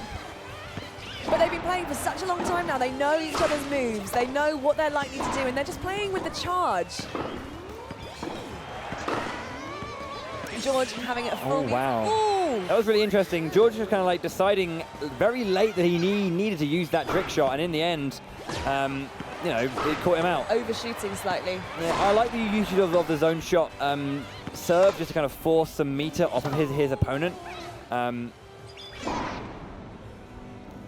But they've been playing for such a long time now. They know each other's moves. They know what they're likely to do, and they're just playing with the charge. George having it a full. Oh, wow. Ooh. That was really interesting. George was kind of like deciding very late that he needed to use that trick shot, and in the end, you know, it caught him out. Overshooting slightly. Yeah, I like the usage of the zone shot serve just to kind of force some meter off of his opponent.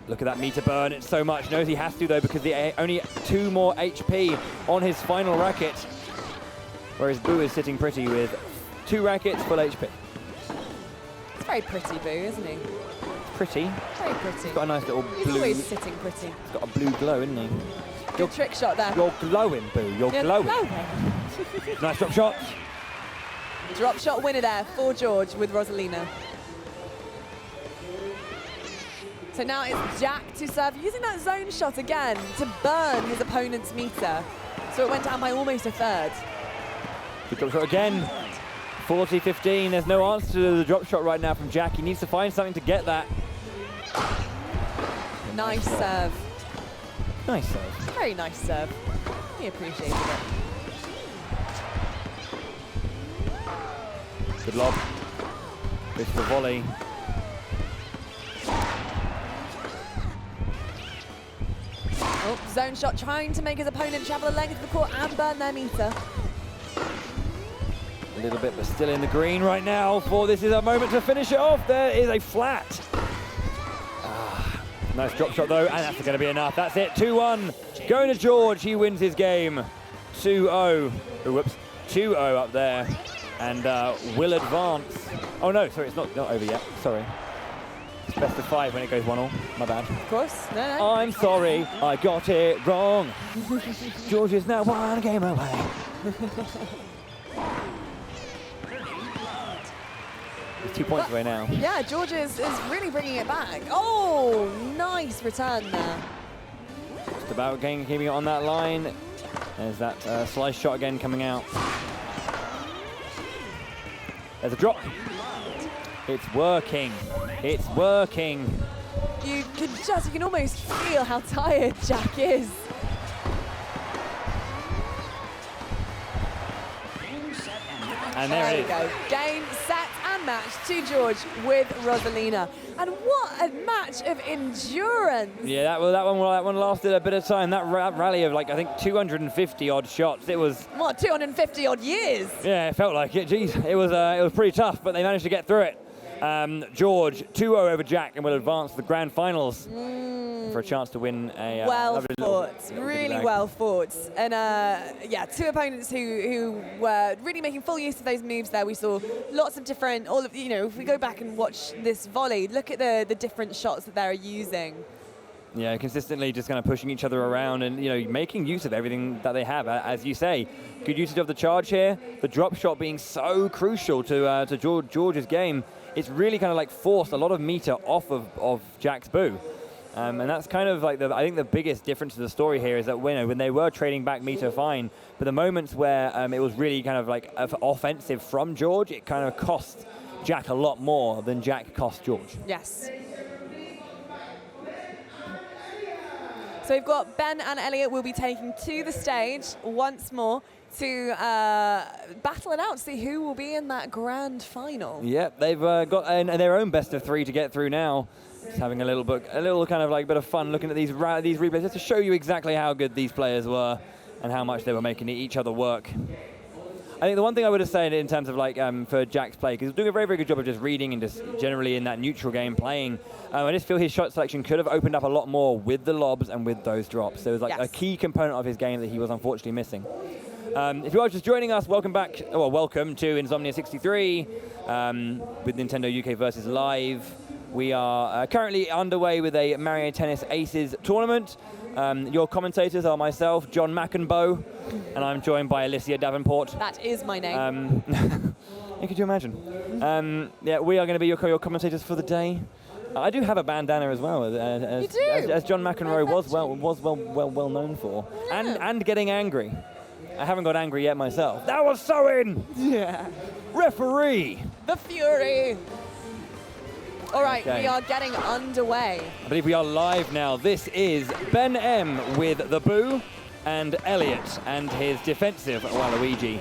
Look at that meter burn, it's so much. Knows he has to though because the only 2 more HP on his final racket. Whereas Boo is sitting pretty with 2 rackets, full HP. It's very pretty, Boo, isn't he? Pretty. Very pretty. He's got a nice little blue. He's always sitting pretty. He's got a blue glow, isn't he? Good trick shot there. You're glowing, Boo. You're glowing. Nice drop shot. Drop shot winner there for George with Rosalina. So now it's Jack to serve, using that zone shot again to burn his opponent's meter. So it went down by almost a third. Good drop shot again. 40-15. There's no answer to the drop shot right now from Jack. He needs to find something to get that. Nice serve. Nice serve. Very nice serve. He appreciated it. Good lob. This is the volley. Oh, zone shot trying to make his opponent travel the length of the court and burn their meter. A little bit, but still in the green right now. This is a moment to finish it off. There is a flat. Nice drop shot though, and that's going to be enough. That's it, 2-1. Going to George, he wins his game. 2-0. Oh, whoops. 2-0 up there. And will advance. Oh no, sorry, it's not over yet. Sorry. It's best of 5 when it goes 1-1. My bad. Of course. No. I'm sorry, I got it wrong. George is now 1 game away. He's 2 points away now. Yeah, George is really bringing it back. Oh, nice return there. Just about keeping it on that line. There's that slice shot again coming out. There's a drop. It's working. It's working. You can almost feel how tired Jack is. And there it is. Go. Game, set, and match to George with Rosalina. And what a match of endurance. Yeah, that one lasted a bit of time. That rally of like, I think 250 odd shots. It was... What, 250 odd years? Yeah, it felt like it. Jeez, it was pretty tough, but they managed to get through it. George, 2-0 over Jack, and will advance to the grand finals for a chance to win a well fought, really well fought. And yeah, 2 opponents who were really making full use of those moves there. We saw lots of different, if we go back and watch this volley, look at the different shots that they're using. Yeah, consistently just kind of pushing each other around and, making use of everything that they have. As you say, good usage of the charge here. The drop shot being so crucial to George's game. It's really kind of like forced a lot of meter off of Jack's Boo. And that's kind of like I think the biggest difference to the story here is that when they were trading back meter fine, but the moments where it was really kind of like offensive from George, it kind of cost Jack a lot more than Jack cost George. Yes. So we've got Ben and Elliot will be taking to the stage once more to battle it out, to see who will be in that grand final. Yep, they've got their own best of 3 to get through now. Just having a little kind of like bit of fun looking at these replays just to show you exactly how good these players were and how much they were making each other work. I think the one thing I would have said in terms of like for Jack's play, because he's doing a very, very good job of just reading and just generally in that neutral game playing. I just feel his shot selection could have opened up a lot more with the lobs and with those drops. There was like a key component of his game that he was unfortunately missing. If you are just joining us, welcome back. Well, welcome to Insomnia63 with Nintendo UK Versus Live. We are currently underway with a Mario Tennis Aces tournament. Your commentators are myself, John McEnboe, and I'm joined by Alicia Davenport. That is my name. Could you imagine? Yeah, we are going to be your commentators for the day. I do have a bandana as well, as John McEnroe was well known for, and getting angry. I haven't got angry yet myself. That was so in. Yeah. Referee. The Fury. All right, we are getting underway. I believe we are live now. This is Ben M with the Boo and Elliot and his defensive Waluigi.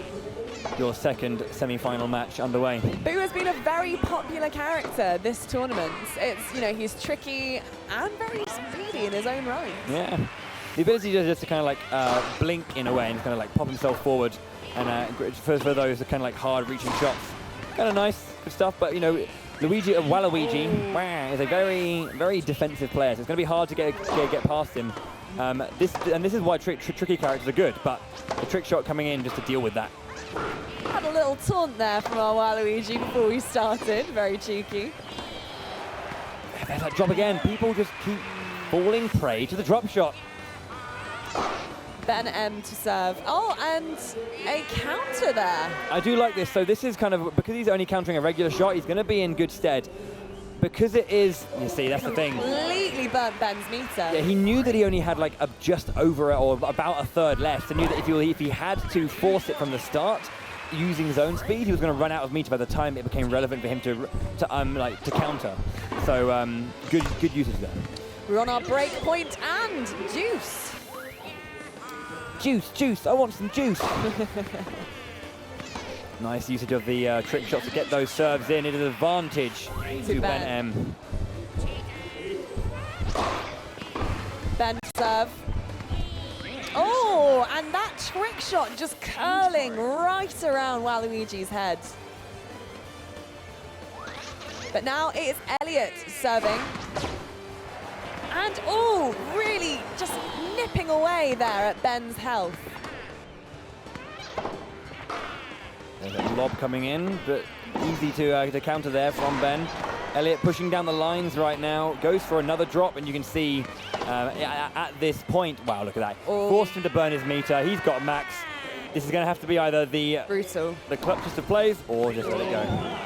your second semi-final match underway. Boo has been a very popular character this tournament. It's, you know, he's tricky and very speedy in his own right. Yeah. The ability just to kind of like blink in a way and kind of like pop himself forward, and for those kind of like hard reaching shots. Kind of nice, good stuff, but you know, Waluigi is a very defensive player, so it's going to be hard to get past him. This is why tricky characters are good, but the trick shot coming in just to deal with that. Had a little taunt there from our Waluigi before we started, very cheeky. There's that drop again. People just keep falling prey to the drop shot. Ben M to serve. Oh, and a counter there. I do like this. So this is kind of, because he's only countering a regular shot, he's going to be in good stead. Because it is, you see, that's the thing. Completely burnt Ben's meter. Yeah, he knew that he only had like just over or about a third left, and knew that if he had to force it from the start, using zone speed, he was going to run out of meter by the time it became relevant for him to counter. So good usage there. We're on our break point and juice. Juice, I want some juice. Nice usage of the trick shots to get those serves in. It is an advantage to Ben M. Ben serve. Oh, and that trick shot just curling right around Waluigi's head. But now it is Elliot serving. And, oh, really just nipping away there at Ben's health. There's a lob coming in, but easy to counter there from Ben. Elliot pushing down the lines right now, goes for another drop, and you can see at this point, wow, look at that. Oh. Forced him to burn his meter. He's got max. This is going to have to be either the clutchest of plays or just let it go.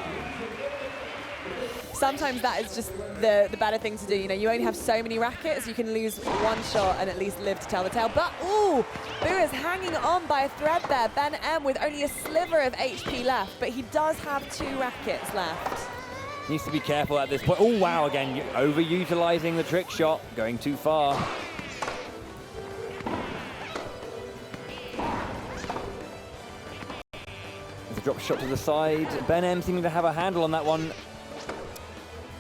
Sometimes that is just the better thing to do. You know, you only have so many rackets, you can lose one shot and at least live to tell the tale. But, ooh, Boo is hanging on by a thread there. Ben M with only a sliver of HP left, but he does have 2 rackets left. Needs to be careful at this point. Oh, wow, again, overutilizing the trick shot, going too far. There's a drop shot to the side. Ben M seeming to have a handle on that one.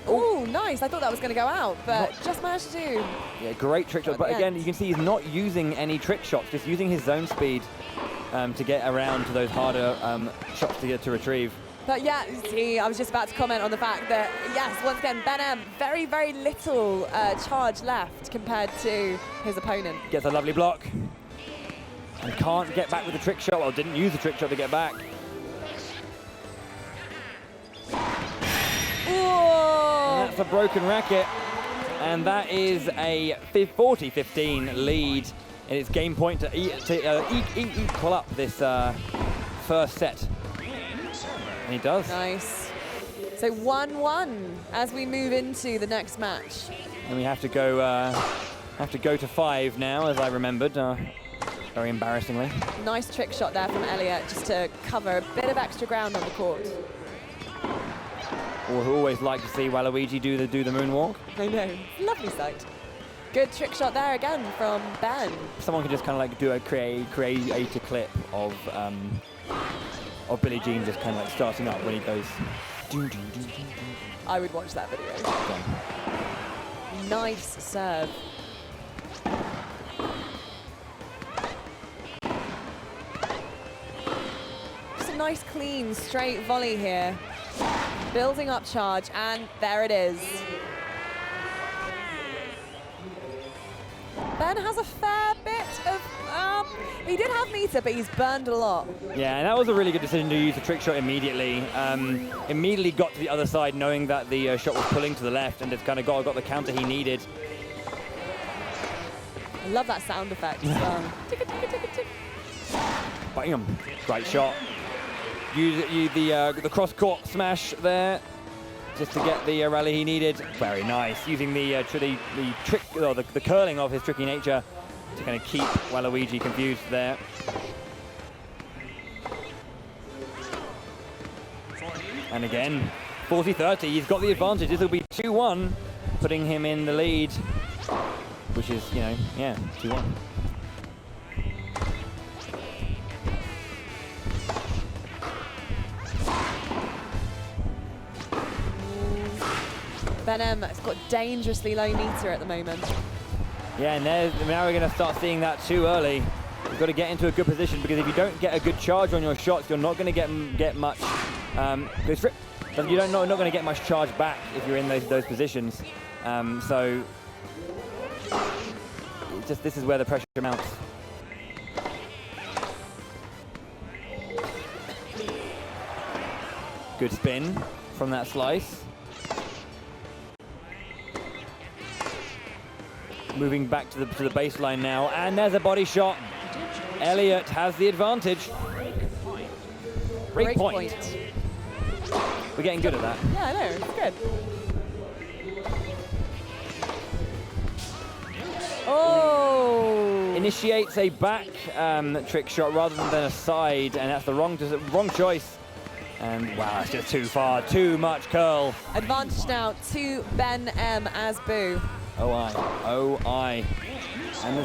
Oh, nice. I thought that was going to go out, but just managed to do. Yeah, great trick shot. But again, you can see he's not using any trick shots, just using his zone speed to get around to those harder shots to retrieve. But yeah, see, I was just about to comment on the fact that, yes, once again, Ben M, very, very little charge left compared to his opponent. Gets a lovely block. And can't get back with the trick shot, or didn't use the trick shot to get back. And that's a broken racket. And that is a 40-15 lead. And it's game point to equal up this first set. And he does. Nice. So 1-1 as we move into the next match. And we have to go to 5 now, as I remembered. Very embarrassingly. Nice trick shot there from Elliot, just to cover a bit of extra ground on the court. Or who always like to see Waluigi do the moonwalk. I know, lovely sight. Good trick shot there again from Ben. Someone could just kind of like do create a clip of Billie Jean just kind of like starting up when he goes. I would watch that video. Okay. Nice serve. Just a nice, clean, straight volley here. Building up charge, and there it is. Ben has a fair bit of, he did have meter, but he's burned a lot. Yeah, and that was a really good decision to use the trick shot immediately. Immediately got to the other side, knowing that the shot was pulling to the left, and just kind of got the counter he needed. I love that sound effect as well. Bam! Great shot. Use the cross-court smash there, just to get the rally he needed. Very nice. Using the trick, or the curling of his tricky nature to kind of keep Waluigi confused there. And again, 40-30. He's got the advantage. This will be 2-1, putting him in the lead, which is, you know, yeah, 2-1. Ben M has got dangerously low meter at the moment. Yeah, and now we're going to start seeing that too early. You've got to get into a good position, because if you don't get a good charge on your shots, you're not going to get much. You're not going to get much charge back if you're in those positions. So this is where the pressure mounts. Good spin from that slice. Moving back to the baseline now, and there's a body shot. Elliot has the advantage. Break point. We're getting good at that. Yeah, I know, it's good. Oh! Initiates a back trick shot rather than a side, and that's the wrong choice. And wow, that's just too far, too much curl. Advantage now to Ben M as Boo. Oh, I. And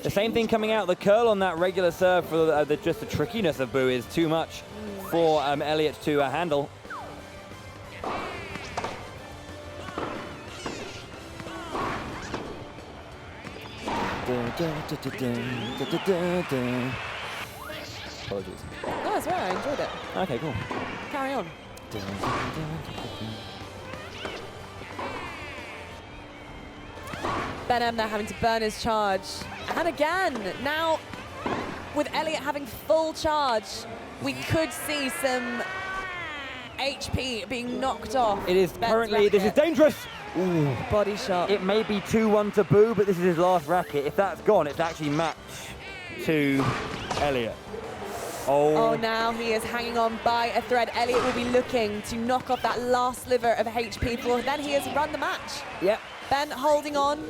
the same thing coming out. The curl on that regular serve for just the trickiness of Boo is too much for Elliot to handle. Apologies. No, it's right, I enjoyed it. Okay, cool. Carry on. Ben M now having to burn his charge. And again, now with Elliot having full charge, we could see some HP being knocked off. It is Ben's currently, racket. this is dangerous. Ooh. Body shot. It may be 2-1 to Boo, but this is his last racket. If that's gone, it's actually match to Elliot. Oh, now he is hanging on by a thread. Elliot will be looking to knock off that last sliver of HP for then he has run the match. Yep. Ben holding on.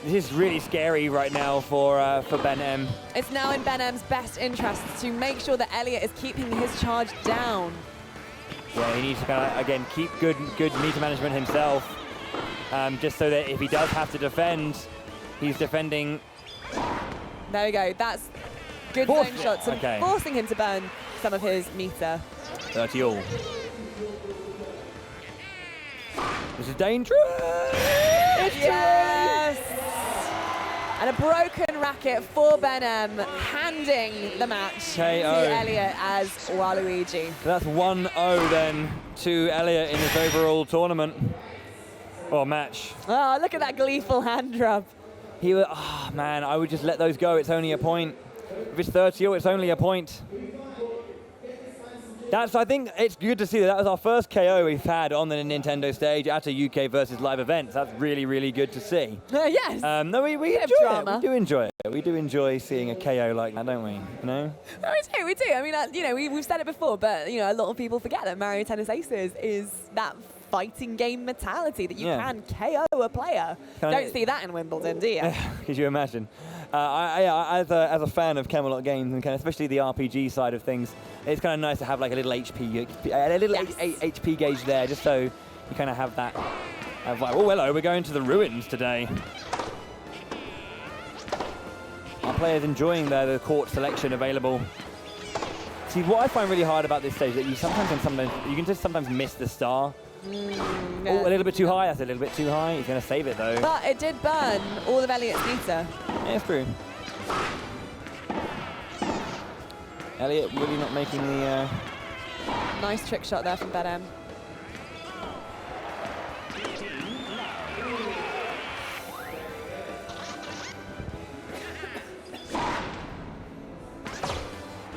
This is really scary right now for Ben M. It's now in Ben M's best interest to make sure that Elliot is keeping his charge down. Yeah, he needs to kind of, again, keep good meter management himself, just so that if he does have to defend, he's defending. There we go. That's good zone shots and forcing him to burn some of his meter. 30 all. This is dangerous. Yes. And a broken racket for Ben M, handing the match to Elliot as Waluigi. So that's 1-0 then to Elliot in this overall tournament, or match. Oh, look at that gleeful hand rub. He was, oh man, I would just let those go. It's only a point. If it's 30-0, it's only a point. I think it's good to see that was our first KO we've had on the Nintendo stage at a UK versus live event. That's really, really good to see. Yes. No, we enjoy it. We do enjoy it. We do enjoy seeing a KO like that, don't we? You know? No, we do. I mean, you know, we've said it before, but you know, a lot of people forget that Mario Tennis Aces is that fighting game mentality that you can KO a player. Don't see that in Wimbledon, do you? Could you imagine? As a fan of Camelot games and especially the RPG side of things, it's kind of nice to have like a little HP gauge there, just so you kind of have that. Oh, hello, we're going to the ruins today. Our players enjoying the court selection available. See, what I find really hard about this stage is that you can just sometimes miss the star. Oh, a little bit too high. That's a little bit too high. He's going to save it though. But it did burn all of Elliot's meter. Yeah, it's true. Elliot really not making the... Nice trick shot there from Ben M.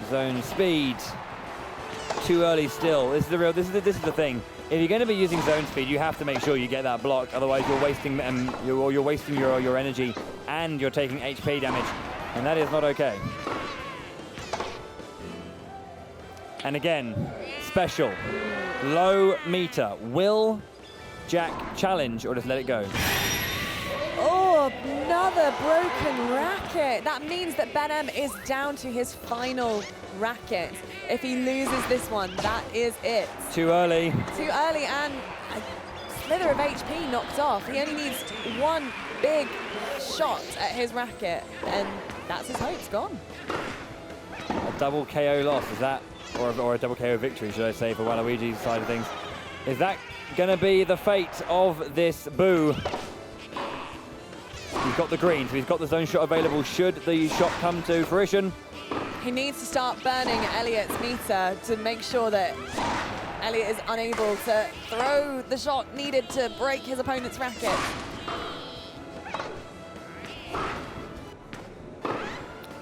Zone speed. Too early still. This is the thing. If you're going to be using zone speed, you have to make sure you get that block. Otherwise, you're wasting your energy, and you're taking HP damage, and that is not okay. And again, special, low meter. Will Jack challenge or just let it go? Oh, another broken racket. That means that Ben M is down to his final racket. If he loses this one, that is it. Too early. Too early, and a slither of HP knocked off. He only needs one big shot at his racket, and that's his hopes gone. A double KO loss, is that or a double KO victory, should I say, for Waluigi's side of things. Is that going to be the fate of this Boo? He's got the green, so he's got the zone shot available should the shot come to fruition. He needs to start burning Elliot's meter to make sure that Elliot is unable to throw the shot needed to break his opponent's racket.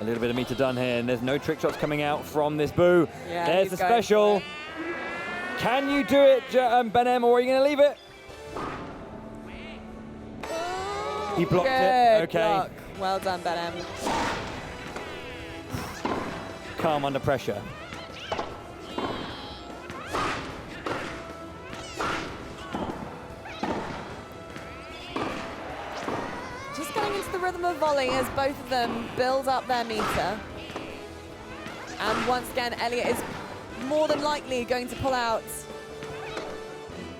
A little bit of meter done here, and there's no trick shots coming out from this Boo. Yeah, there's the special. Can you do it, Ben M, or are you going to leave it? He blocked it. Okay. Block. Well done, Ben M. Calm under pressure. Just going into the rhythm of volley as both of them build up their meter. And once again, Elliot is more than likely going to pull out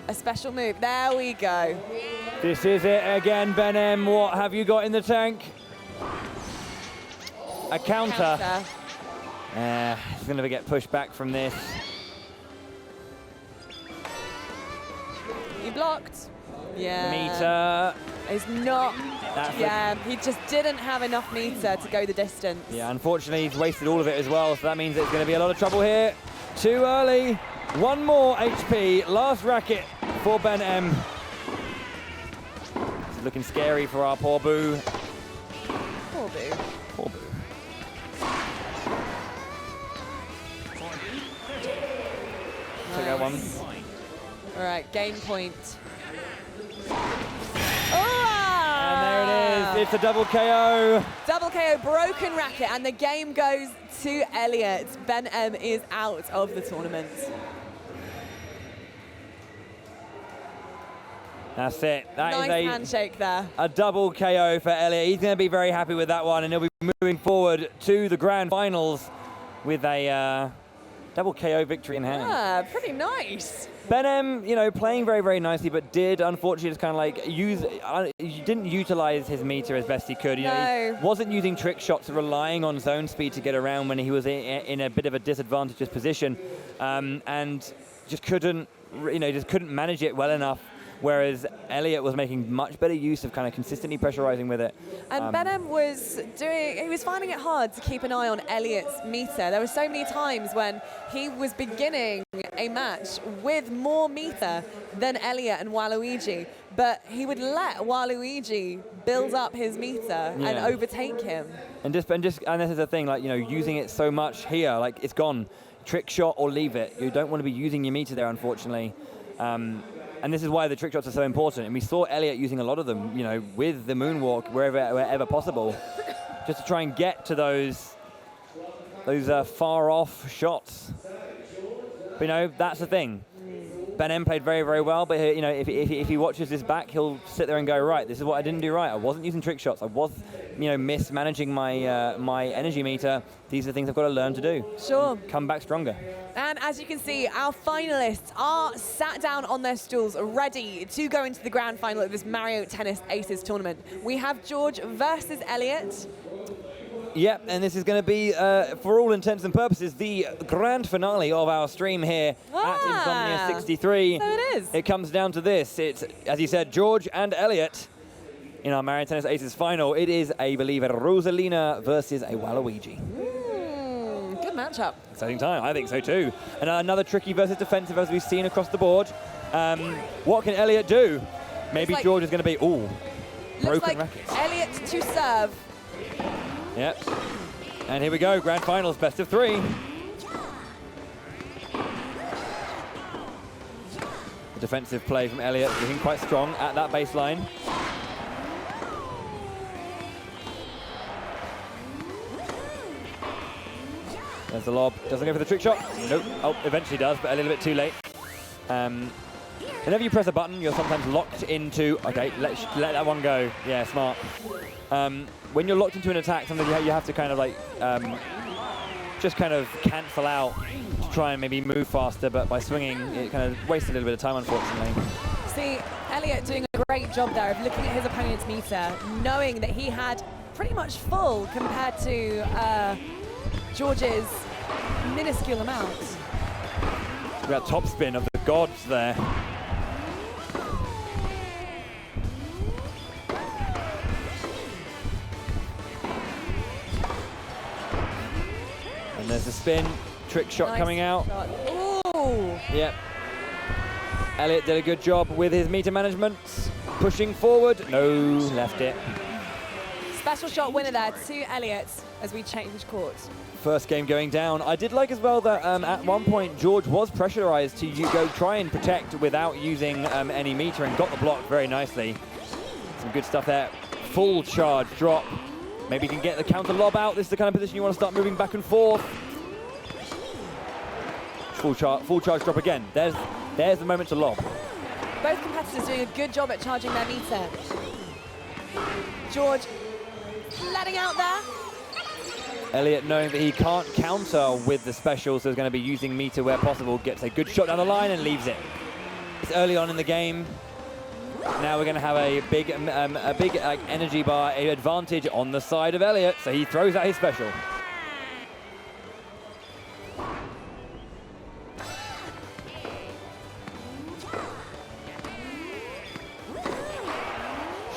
a special move. There we go. This is it again, Ben M. What have you got in the tank? A counter. He's going to get pushed back from this. He blocked. Yeah. Meter. Is not. Yeah, he just didn't have enough meter to go the distance. Yeah, unfortunately, he's wasted all of it as well, so that means it's going to be a lot of trouble here. Too early. One more HP. Last racket for Ben M. It's looking scary for our poor Boo. Poor Boo. Poor Boo. Take that one. All right, game point. And there it is. It's a double KO. Double KO, broken racket, and the game goes to Elliot. Ben M is out of the tournament. That's it. That nice is handshake there. A double KO for Elliot. He's going to be very happy with that one, and he'll be moving forward to the grand finals with a double KO victory in hand. Yeah, pretty nice. Ben M, you know, playing very, very nicely, but did unfortunately just kind of like he didn't utilize his meter as best he could. You know, he wasn't using trick shots, relying on zone speed to get around when he was in a bit of a disadvantageous position, and just couldn't, just couldn't manage it well enough. Whereas Elliot was making much better use of kind of consistently pressurizing with it. And Ben M was finding it hard to keep an eye on Elliot's meter. There were so many times when he was beginning a match with more meter than Elliot and Waluigi, but he would let Waluigi build up his meter and overtake him. And this is the thing, like, using it so much here, like, it's gone. Trick shot or leave it. You don't want to be using your meter there, unfortunately. And this is why the trick shots are so important. And we saw Elliot using a lot of them, with the moonwalk wherever possible, just to try and get to those far off shots. But that's the thing. Ben M played very, very well, but if he watches this back, he'll sit there and go, right, this is what I didn't do right. I wasn't using trick shots. I was, mismanaging my my energy meter. These are the things I've got to learn to do. Sure. Come back stronger. And as you can see, our finalists are sat down on their stools, ready to go into the grand final of this Mario Tennis Aces tournament. We have George versus Elliot. Yep, and this is going to be, for all intents and purposes, the grand finale of our stream here at Insomnia63. So it is. It comes down to this. It's, as you said, George and Elliot in our Mario Tennis Aces final. It is, I believe, a Rosalina versus a Waluigi. Good matchup. Exciting time. I think so too. And another tricky versus defensive, as we've seen across the board. What can Elliot do? Maybe George is going to be, broken rackets. Elliot to serve. Yep. And here we go, grand finals, best of 3. The defensive play from Elliot, looking quite strong at that baseline. There's the lob, doesn't go for the trick shot. Nope, eventually does, but a little bit too late. Whenever you press a button, you're sometimes locked into, okay, let that one go. Yeah, smart. When you're locked into an attack, sometimes you have to kind of just kind of cancel out to try and maybe move faster, but by swinging, it kind of wastes a little bit of time, unfortunately. See, Elliot doing a great job there of looking at his opponent's meter, knowing that he had pretty much full compared to George's minuscule amount. That top spin of the gods there. And there's the spin, trick shot coming out. Ooh. Yep. Elliot did a good job with his meter management. Pushing forward, no, left it. Special shot winner there to Elliot as we change court. First game going down. I did like as well that at one point George was pressurized to go try and protect without using any meter and got the block very nicely. Some good stuff there. Full charge drop. Maybe you can get the counter lob out. This is the kind of position you want to start moving back and forth. Full charge drop again. There's the moment to lob. Both competitors doing a good job at charging their meter. George letting out there. Elliot, knowing that he can't counter with the special, so he's going to be using meter where possible, gets a good shot down the line and leaves it. It's early on in the game. Now we're going to have a big energy bar advantage on the side of Elliot, so he throws out his special.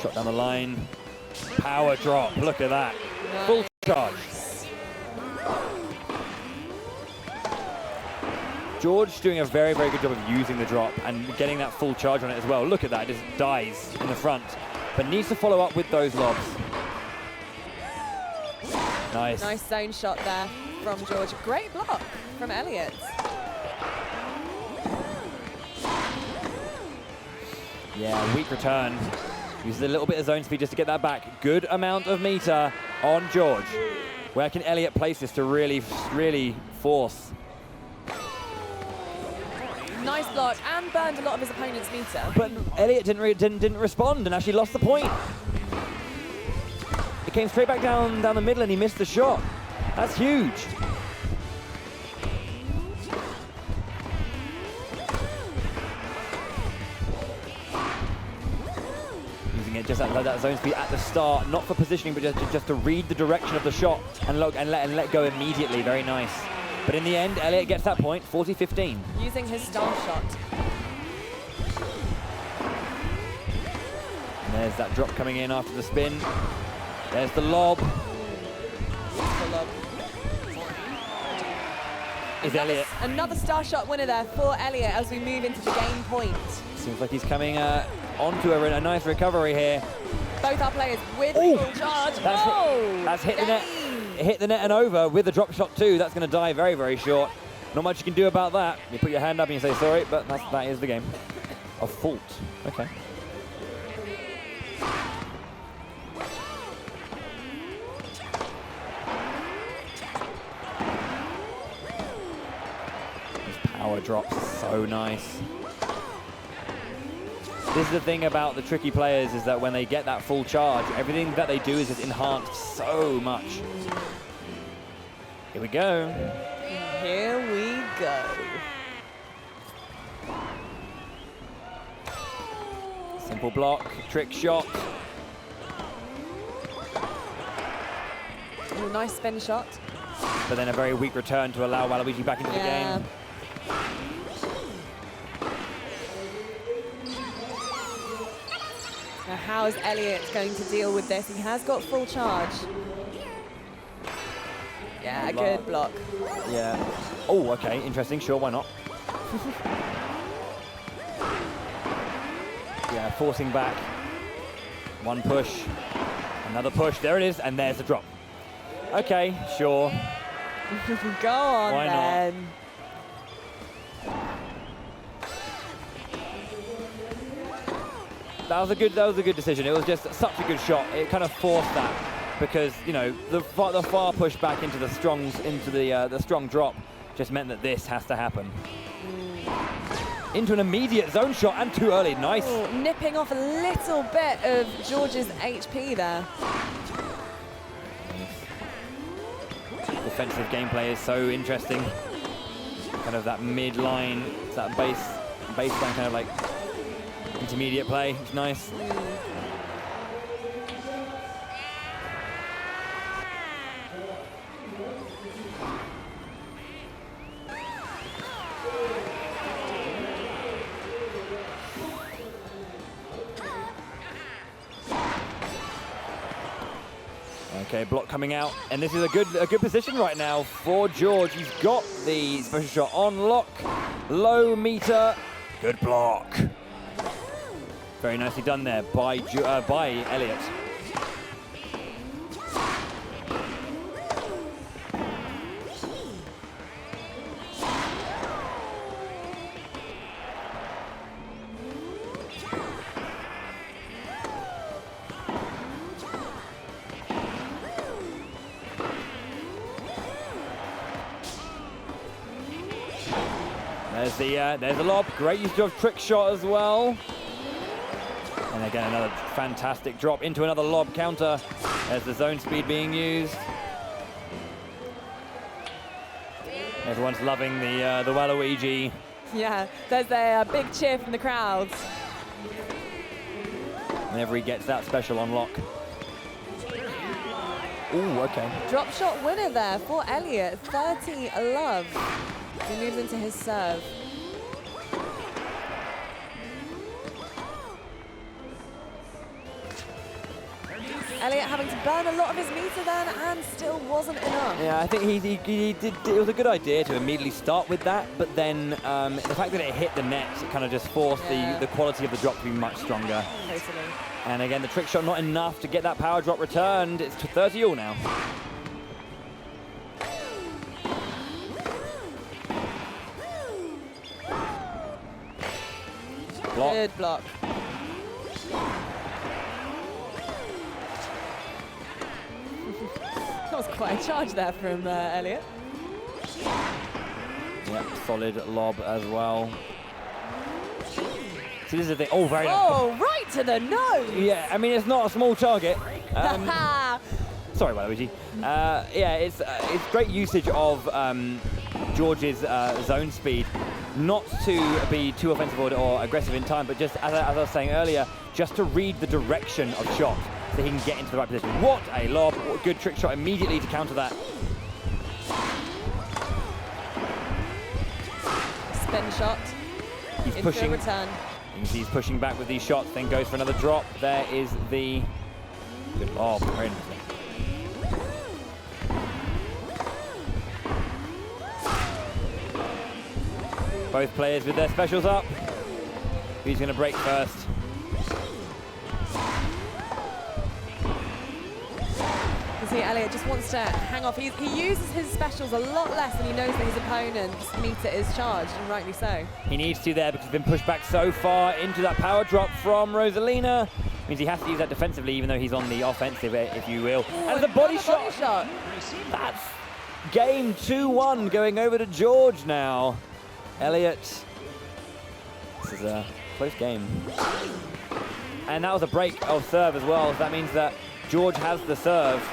Shot down the line. Power drop. Look at that. Nice. Full charge. George doing a very, very good job of using the drop and getting that full charge on it as well. Look at that. It just dies in the front. But needs to follow up with those lobs. Nice. Nice zone shot there from George. Great block from Elliot. Yeah, weak return. Uses a little bit of zone speed just to get that back. Good amount of meter on George. Where can Elliot place this to really, really force? Nice block and burned a lot of his opponent's meter. But Elliot didn't respond and actually lost the point. It came straight back down the middle and he missed the shot. That's huge. Using it just at that zone speed at the start, not for positioning, but just to read the direction of the shot and let go immediately. Very nice. But in the end, Elliot gets that point, 40-15. Using his star shot. And there's that drop coming in after the spin. There's the lob. Is Elliot. Another star shot winner there for Elliot as we move into the game point. Seems like he's coming onto a nice recovery here. Both our players with full charge. That's hit the net. Hit the net and over with the drop shot too. That's going to die very, very short. Not much you can do about that. You put your hand up and you say sorry, but that is the game. A fault. Okay. This power drops so nice. This is the thing about the tricky players, is that when they get that full charge, everything that they do is just enhanced so much. Here we go. Here we go. Simple block, trick shot. Ooh, nice spin shot. But then a very weak return to allow Waluigi back into the game. Now how is Elliot going to deal with this? He has got full charge. Yeah, good block. Yeah. Oh, okay, interesting. Sure, why not? Yeah, forcing back. One push, another push. There it is, and there's the drop. Okay, sure. Go on, why then. That was a good decision. It was just such a good shot. It kind of forced that, because you know the far push back into the strong drop just meant that this has to happen. Into an immediate zone shot and too early. Nice. Ooh, nipping off a little bit of George's HP there. Defensive gameplay is so interesting. Kind of that mid-line, that baseline kind of like intermediate play. It's nice. Okay, block coming out, and this is a good position right now for George. He's got the special shot on lock, low meter, good block. Very nicely done there by Elliot. There's the lob. Great use of trick shot as well. And again, another fantastic drop into another lob counter. There's the zone speed being used. Everyone's loving the Waluigi. Yeah, there's a big cheer from the crowd. Whenever he gets that special on lock. Ooh, okay. Drop shot winner there for Elliot. 30 love. He moves into his serve. Elliot having to burn a lot of his meter then, and still wasn't enough. Yeah, I think he did. It was a good idea to immediately start with that, but then the fact that it hit the net, it kind of just forced the quality of the drop to be much stronger. Totally. And again, the trick shot not enough to get that power drop returned. It's 30 all now. Block. Good block. That was quite a charge there from Elliot. Yep, solid lob as well. See, this is the thing. Oh, very nice. Oh, right to the nose! Yeah, I mean, it's not a small target. Sorry, Waluigi. Yeah, it's great usage of George's zone speed. Not to be too offensive or aggressive in time, but just, as I was saying earlier, just to read the direction of shot so he can get into the right position. What a lob. What a good trick shot immediately to counter that. Spin shot. He's into pushing. a return. You can see he's pushing back with these shots, then goes for another drop. There is the good lob. Very nice. Both players with their specials up. Who's going to break first? You see, Elliot just wants to hang off. He uses his specials a lot less than he knows that his opponent's meter is charged, and rightly so. He needs to there because he's been pushed back so far into that power drop from Rosalina. Means he has to use that defensively, even though he's on the offensive, if you will. Ooh, and the body shot. That's game 2-1 going over to George now. Elliot, this is a close game. And that was a break of serve as well. So that means that George has the serve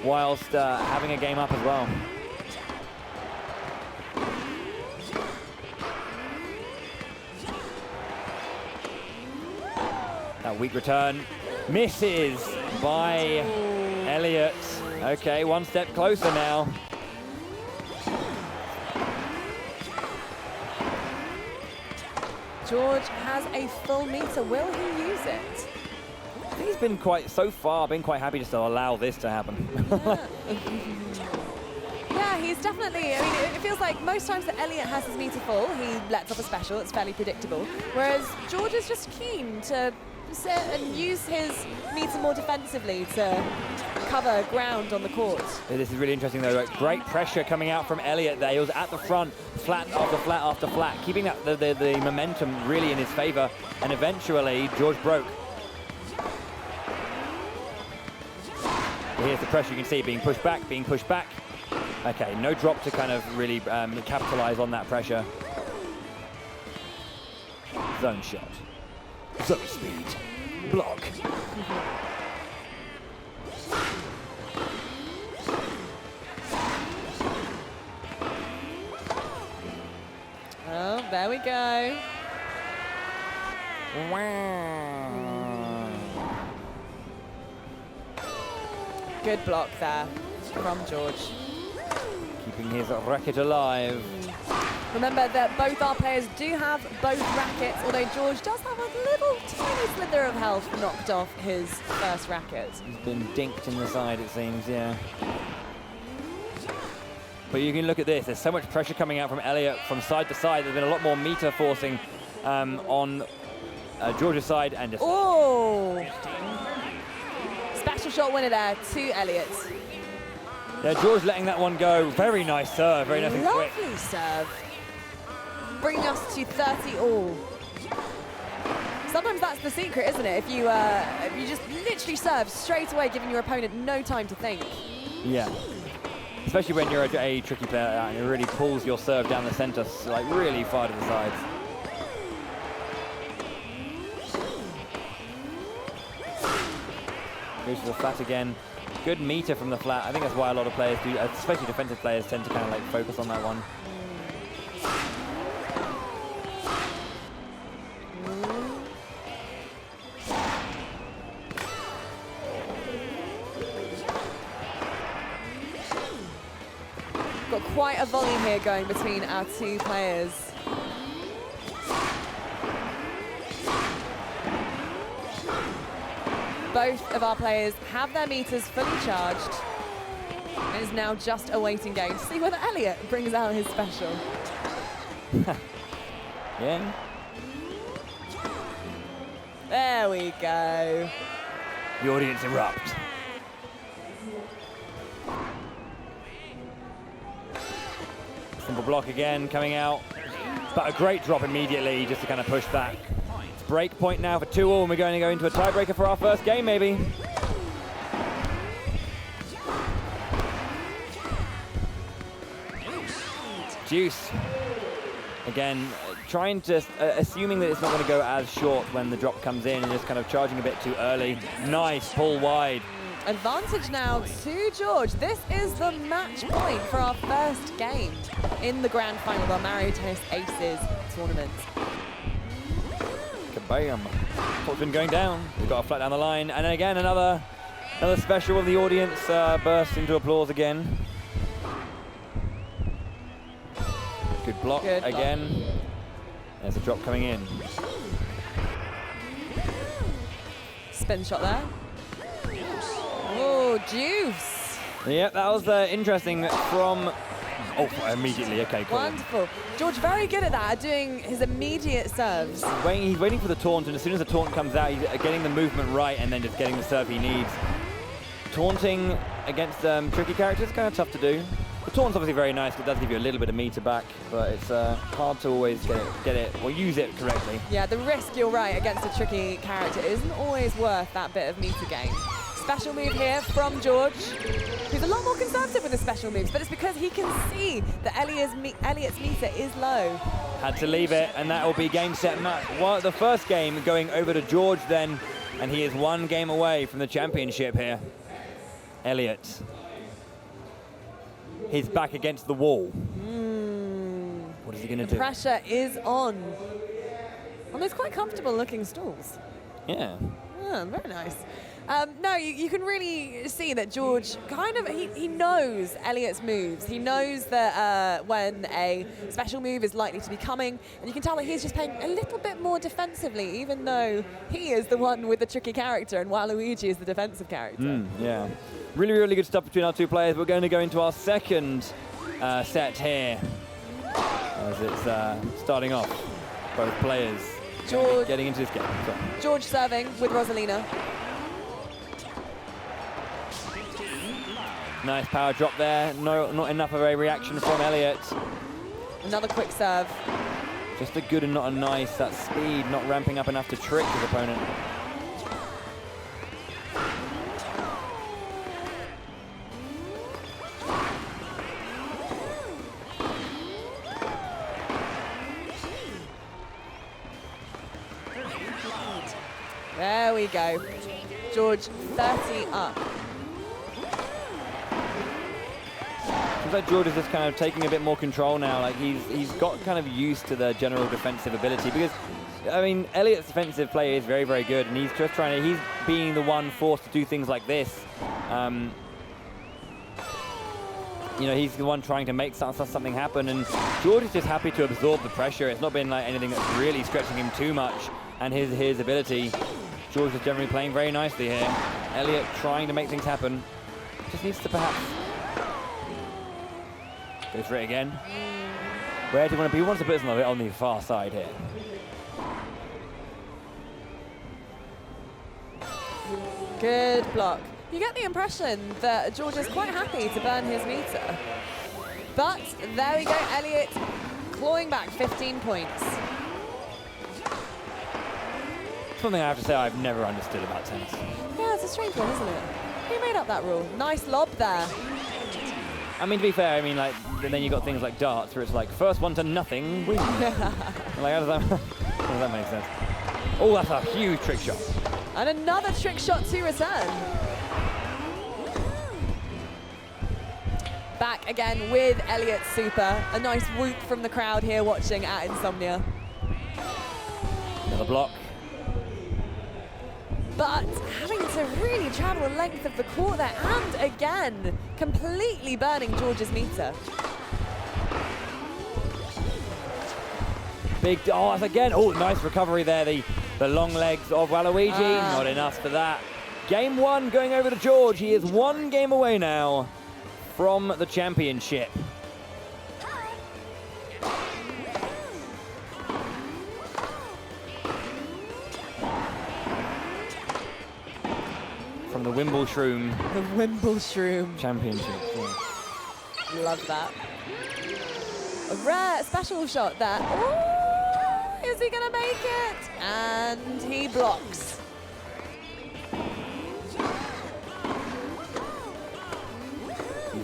whilst having a game up as well. That weak return misses by Elliot. Okay, one step closer now. George has a full meter. Will he use it? I think he's been quite happy just to allow this to happen. Yeah, he's definitely, I mean, it feels like most times that Elliot has his meter full, he lets off a special, it's fairly predictable. Whereas George is just keen to sit and use his meter more defensively to cover ground on the court. This is really interesting though. Great pressure coming out from Elliot there. He was at the front, flat after flat after flat, keeping that the momentum really in his favor. And eventually, George broke. Here's the pressure, you can see being pushed back, being pushed back. Okay, no drop to kind of really capitalize on that pressure. Zone shot. Zone speed. Block. Oh, there we go. Good block there from George. Keeping his racket alive. Remember that both our players do have both rackets, although George does have a little tiny slither of health knocked off his first racket. He's been dinked in the side, it seems, yeah. But you can look at this. There's so much pressure coming out from Elliot from side to side. There's been a lot more meter forcing on George's side. And just oh! Special shot winner there to Elliot. Yeah, George letting that one go. Very nice serve. Very nice and quick. Lovely serve. Bringing us to 30 all. Sometimes that's the secret, isn't it? If you just literally serve straight away, giving your opponent no time to think. Yeah. Especially when you're a tricky player and it really pulls your serve down the center, like really far to the sides. Goes to the flat again. Good meter from the flat. I think that's why a lot of players do, especially defensive players, tend to kind of like focus on that one. Got quite a volley here going between our two players. Both of our players have their meters fully charged. It is now just a waiting game to see whether Elliot brings out his special. Yeah. There we go. The audience erupt. Simple block again coming out. But a great drop immediately just to kind of push back. It's break point now for 2-all, and we're going to go into a tiebreaker for our first game, maybe. Juice. Again, trying to, assuming that it's not going to go as short when the drop comes in and just kind of charging a bit too early. Nice pull wide. Advantage now to George. This is the match point for our first game in the grand final of our Mario Tennis Aces tournament. Kabam. What's been going down? We've got a flat down the line. And again, another special of the audience bursts into applause again. Good block again. There's a drop coming in. Spin shot there. Oh, juice. Yeah, that was interesting from... Oh, immediately, okay, cool. Wonderful. George, very good at that, at doing his immediate serves. He's waiting for the taunt, and as soon as the taunt comes out, he's getting the movement right and then just getting the serve he needs. Taunting against tricky characters is kind of tough to do. The taunt's obviously very nice, it does give you a little bit of meter back, but it's hard to always get it, or use it correctly. Yeah, the risk, you're right, against a tricky character isn't always worth that bit of meter gain. Special move here from George, who's a lot more conservative with the special moves, but it's because he can see that Elliot's meter is low. Had to leave it, and that will be game, set, match. The first game going over to George then, and he is one game away from the championship here. Elliot. He's back against the wall. What is he going to do? The pressure is on. On those quite comfortable looking stools. Yeah. Oh, very nice. No, you can really see that George kind of, he knows Elliot's moves. He knows that when a special move is likely to be coming, and you can tell that he's just playing a little bit more defensively, even though he is the one with the tricky character and Waluigi is the defensive character. Yeah. Really, really good stuff between our two players. We're going to go into our second set here, as it's starting off. Both players George getting into this game. Sorry. George serving with Rosalina. Nice power drop there. No, not enough of a reaction from Elliot. Another quick serve. Just a good and not a nice. That speed not ramping up enough to trick his opponent. There we go. George 30 up. Seems like George is just kind of taking a bit more control now. Like he's got kind of used to the general defensive ability, because I mean Elliot's defensive play is very, very good, and he's just trying to, he's being the one forced to do things like this. you know, he's the one trying to make something happen, and George is just happy to absorb the pressure. It's not been like anything that's really stretching him too much, and his ability. George is generally playing very nicely here. Elliot trying to make things happen. Just needs to perhaps go for it again. Where do you want to be? He wants to put it on the far side here. Good block. You get the impression that George is quite happy to burn his meter. But there we go, Elliot clawing back 15 points. Something I have to say I've never understood about tennis. Yeah, it's a strange one, isn't it? Who made up that rule? Nice lob there. I mean, to be fair, I mean, like, then you got things like darts where it's like, first one to nothing, win. Like, how does that make sense? Oh, that's a huge trick shot. And another trick shot to return. Back again with Elliot Super. A nice whoop from the crowd here watching at Insomnia. Another block. But having to really travel the length of the court there, and again, completely burning George's meter. Big, oh, that's again, oh, nice recovery there. The long legs of Waluigi, not enough for that. Game one going over to George. He is one game away now from the championship. From the Wimbleshroom. The Wimbleshroom. Championship. Yeah. Love that. A rare special shot there. Ooh, is he gonna make it? And he blocks.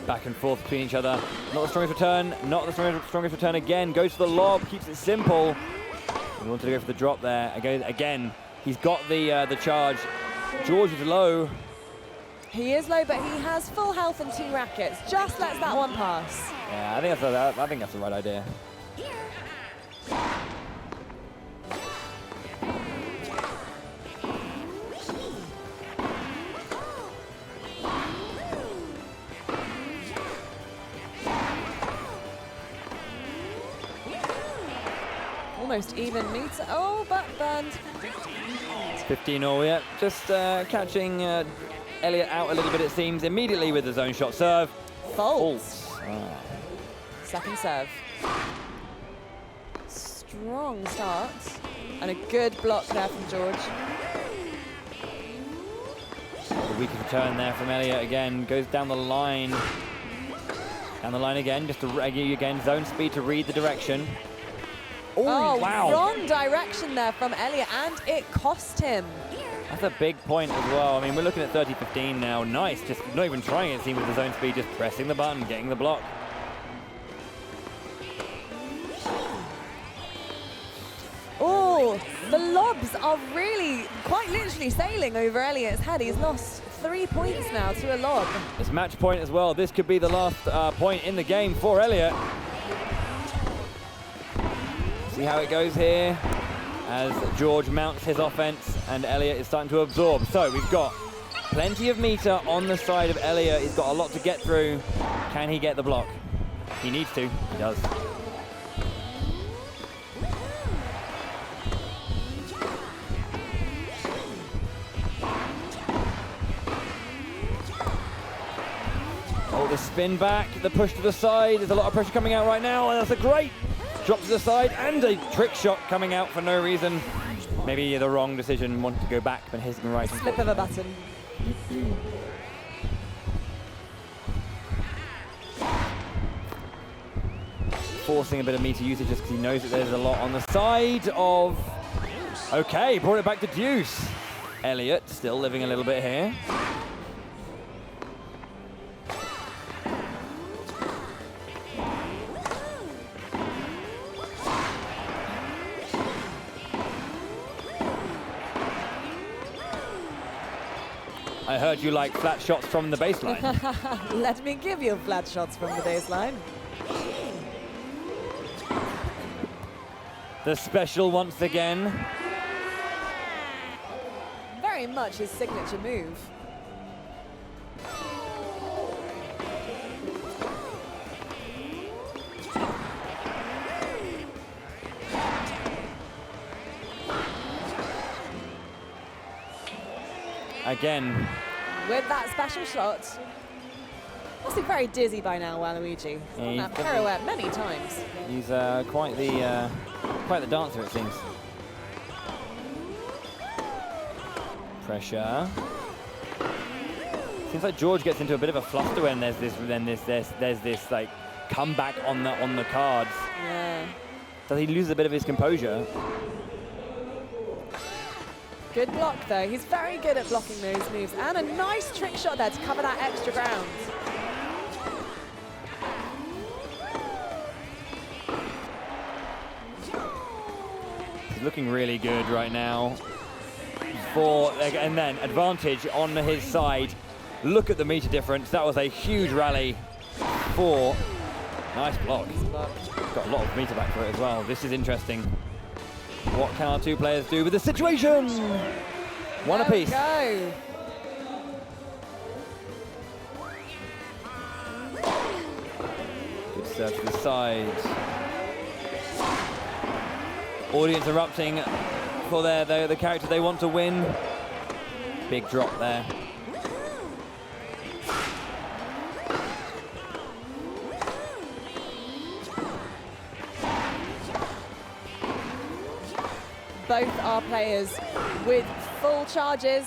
Back and forth between each other. Not the strongest return, not the strongest return again. Goes for the lob, keeps it simple. He wanted to go for the drop there. Again, he's got the charge. George is low. He is low, but he has full health and 2 rackets. Just lets that one pass. Yeah, I think that's the right idea. Almost even meter. Oh, but burned. It's 15-all, yeah. Just catching Elliot out a little bit, it seems, immediately with his own shot serve. Faults. Second serve. Strong start. And a good block there from George. The weakest return there from Elliot again. Goes down the line. Down the line again, just to again, zone speed to read the direction. Oh, wow. Wrong direction there from Elliot, and it cost him. That's a big point as well. I mean, we're looking at 30-15 now. Nice, just not even trying it, seems, with the zone speed, just pressing the button, getting the block. Oh, the lobs are really quite literally sailing over Elliot's head. He's lost 3 points now to a lob. It's match point as well. This could be the last point in the game for Elliot. See how it goes here as George mounts his offense and Elliot is starting to absorb. So we've got plenty of meter on the side of Elliot. He's got a lot to get through. Can he get the block? He needs to. He does. Oh, the spin back, the push to the side. There's a lot of pressure coming out right now, and that's a great drop to the side and a trick shot coming out for no reason. Maybe the wrong decision, wanted to go back, but hitting right. Slip of a button. Forcing a bit of meter usage just because he knows that there's a lot on the side of... Okay, brought it back to deuce. Elliot still living a little bit here. I heard you like flat shots from the baseline. Let me give you flat shots from the baseline. The special once again. Very much his signature move. again. With that special shot. Must be very dizzy by now, Waluigi. On that pirouette many times. He's quite the dancer, it seems. Pressure. Seems like George gets into a bit of a fluster when there's this like comeback on the cards. Yeah. Does he lose a bit of his composure? Good block though. He's very good at blocking those moves, and a nice trick shot there to cover that extra ground. He's looking really good right now. And then advantage on his side. Look at the meter difference. That was a huge rally for. Nice block. Got a lot of meter back for it as well. This is interesting. What can our two players do with the situation? One apiece. Go. Good serve to the side. Audience erupting for the character they want to win. Big drop there. Both our players with full charges.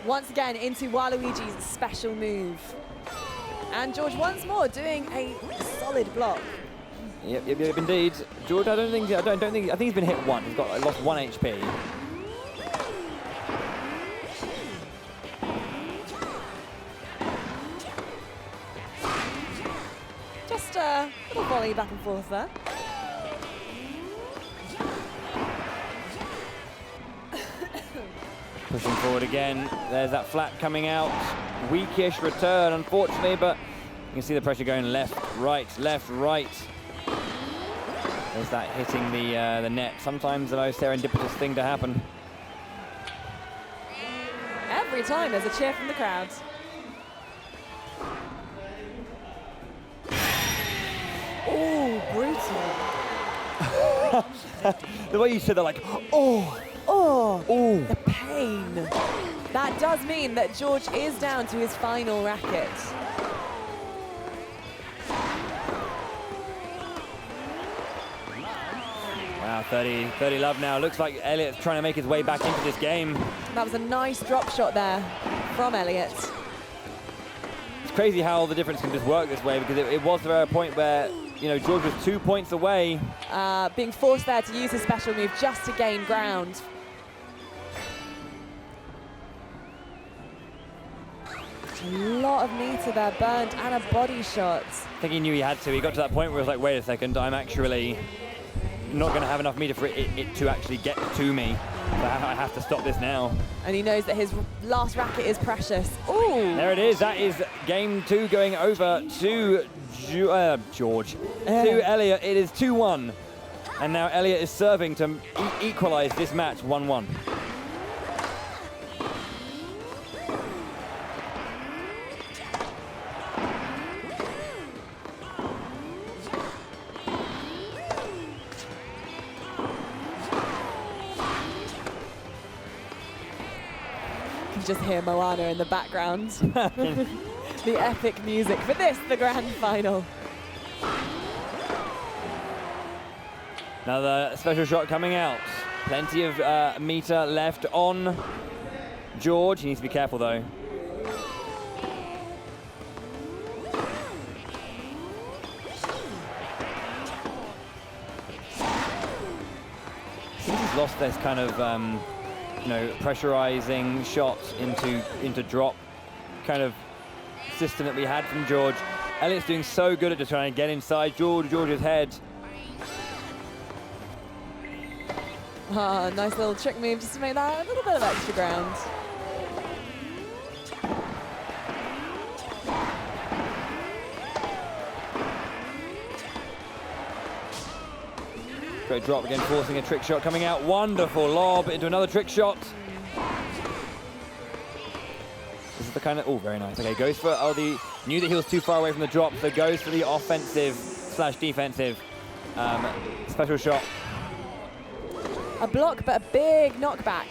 Once again into Waluigi's special move. And George once more doing a solid block. Yep, indeed. George, I think he's been hit once. He's lost 1 HP. Just a little volley back and forth there. Pushing forward again. There's that flat coming out. Weakish return, unfortunately, but you can see the pressure going left, right, left, right. There's that hitting the net. Sometimes the most serendipitous thing to happen. Every time there's a cheer from the crowd. Oh, brutal. The way you said that, like, oh, the pain. That does mean that George is down to his final racket. Wow, 30 love now. Looks like Elliot's trying to make his way back into this game. That was a nice drop shot there from Elliot. It's crazy how the difference can just work this way, because it was there a point where, you know, George was 2 points away. Being forced there to use his special move just to gain ground. A lot of meter there burnt and a body shot. I think he knew he had to. He got to that point where he was like, wait a second, I'm actually not going to have enough meter for it to actually get to me. So I have to stop this now. And he knows that his last racket is precious. Ooh! There it is. That is game 2 going over to George. To Elliot. It is 2-1. And now Elliot is serving to equalize this match 1-1. Just hear Moana in the background. The epic music for this, the grand final. Another special shot coming out. Plenty of meter left on George. He needs to be careful though. He's lost this kind of you know, pressurizing shots into drop kind of system that we had from George. Elliot's doing so good at just trying to get inside George's head. Nice little trick move just to make that a little bit of extra ground. Great drop again, forcing a trick shot coming out. Wonderful lob into another trick shot. This is the kind of, oh, very nice. Okay, goes for, knew that he was too far away from the drop, so goes for the offensive / defensive special shot. A block, but a big knockback.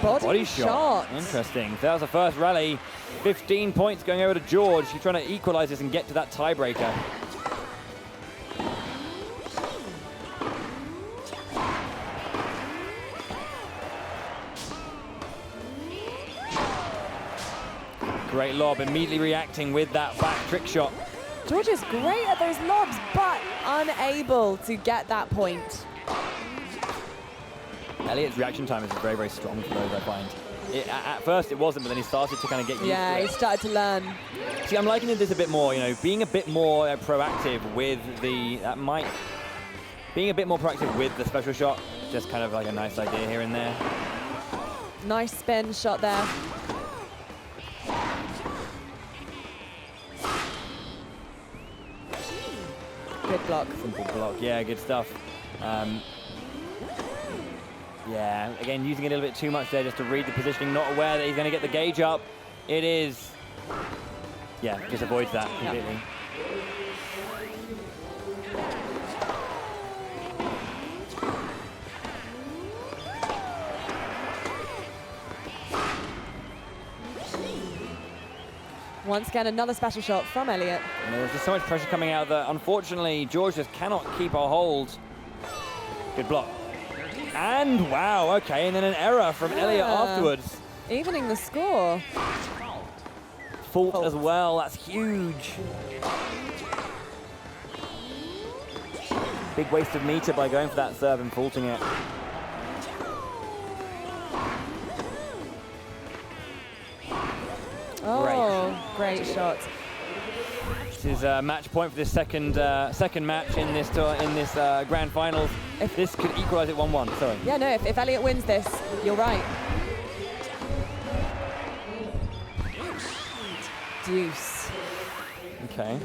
Body shot. Interesting. So that was the first rally. 15 points going over to George. He's trying to equalize this and get to that tiebreaker. Great lob, immediately reacting with that back trick shot. George is great at those lobs, but unable to get that point. Elliot's reaction time is very, very strong for those, I find. At first it wasn't, but then he started to kind of get used to it. Yeah, he started to learn. See, I'm liking this a bit more, you know, being a bit more proactive with the, being a bit more proactive with the special shot, just kind of like a nice idea here and there. Nice spin shot there. Good block. Simple block, yeah, good stuff. Yeah, again, using it a little bit too much there just to read the positioning, not aware that he's going to get the gauge up. It is, yeah, just avoids that completely. Yep. Once again, another special shot from Elliot. And there's just so much pressure coming out that, unfortunately, George just cannot keep a hold. Good block. And wow, okay, and then an error from Elliot afterwards. Evening the score. Fault as well, that's huge. Big waste of meter by going for that serve and faulting it. Oh, great shot. This is a match point for this second match in this grand finals. If this could equalize it 1-1, sorry. Yeah, no, if Elliot wins this, you're right. Deuce. Okay.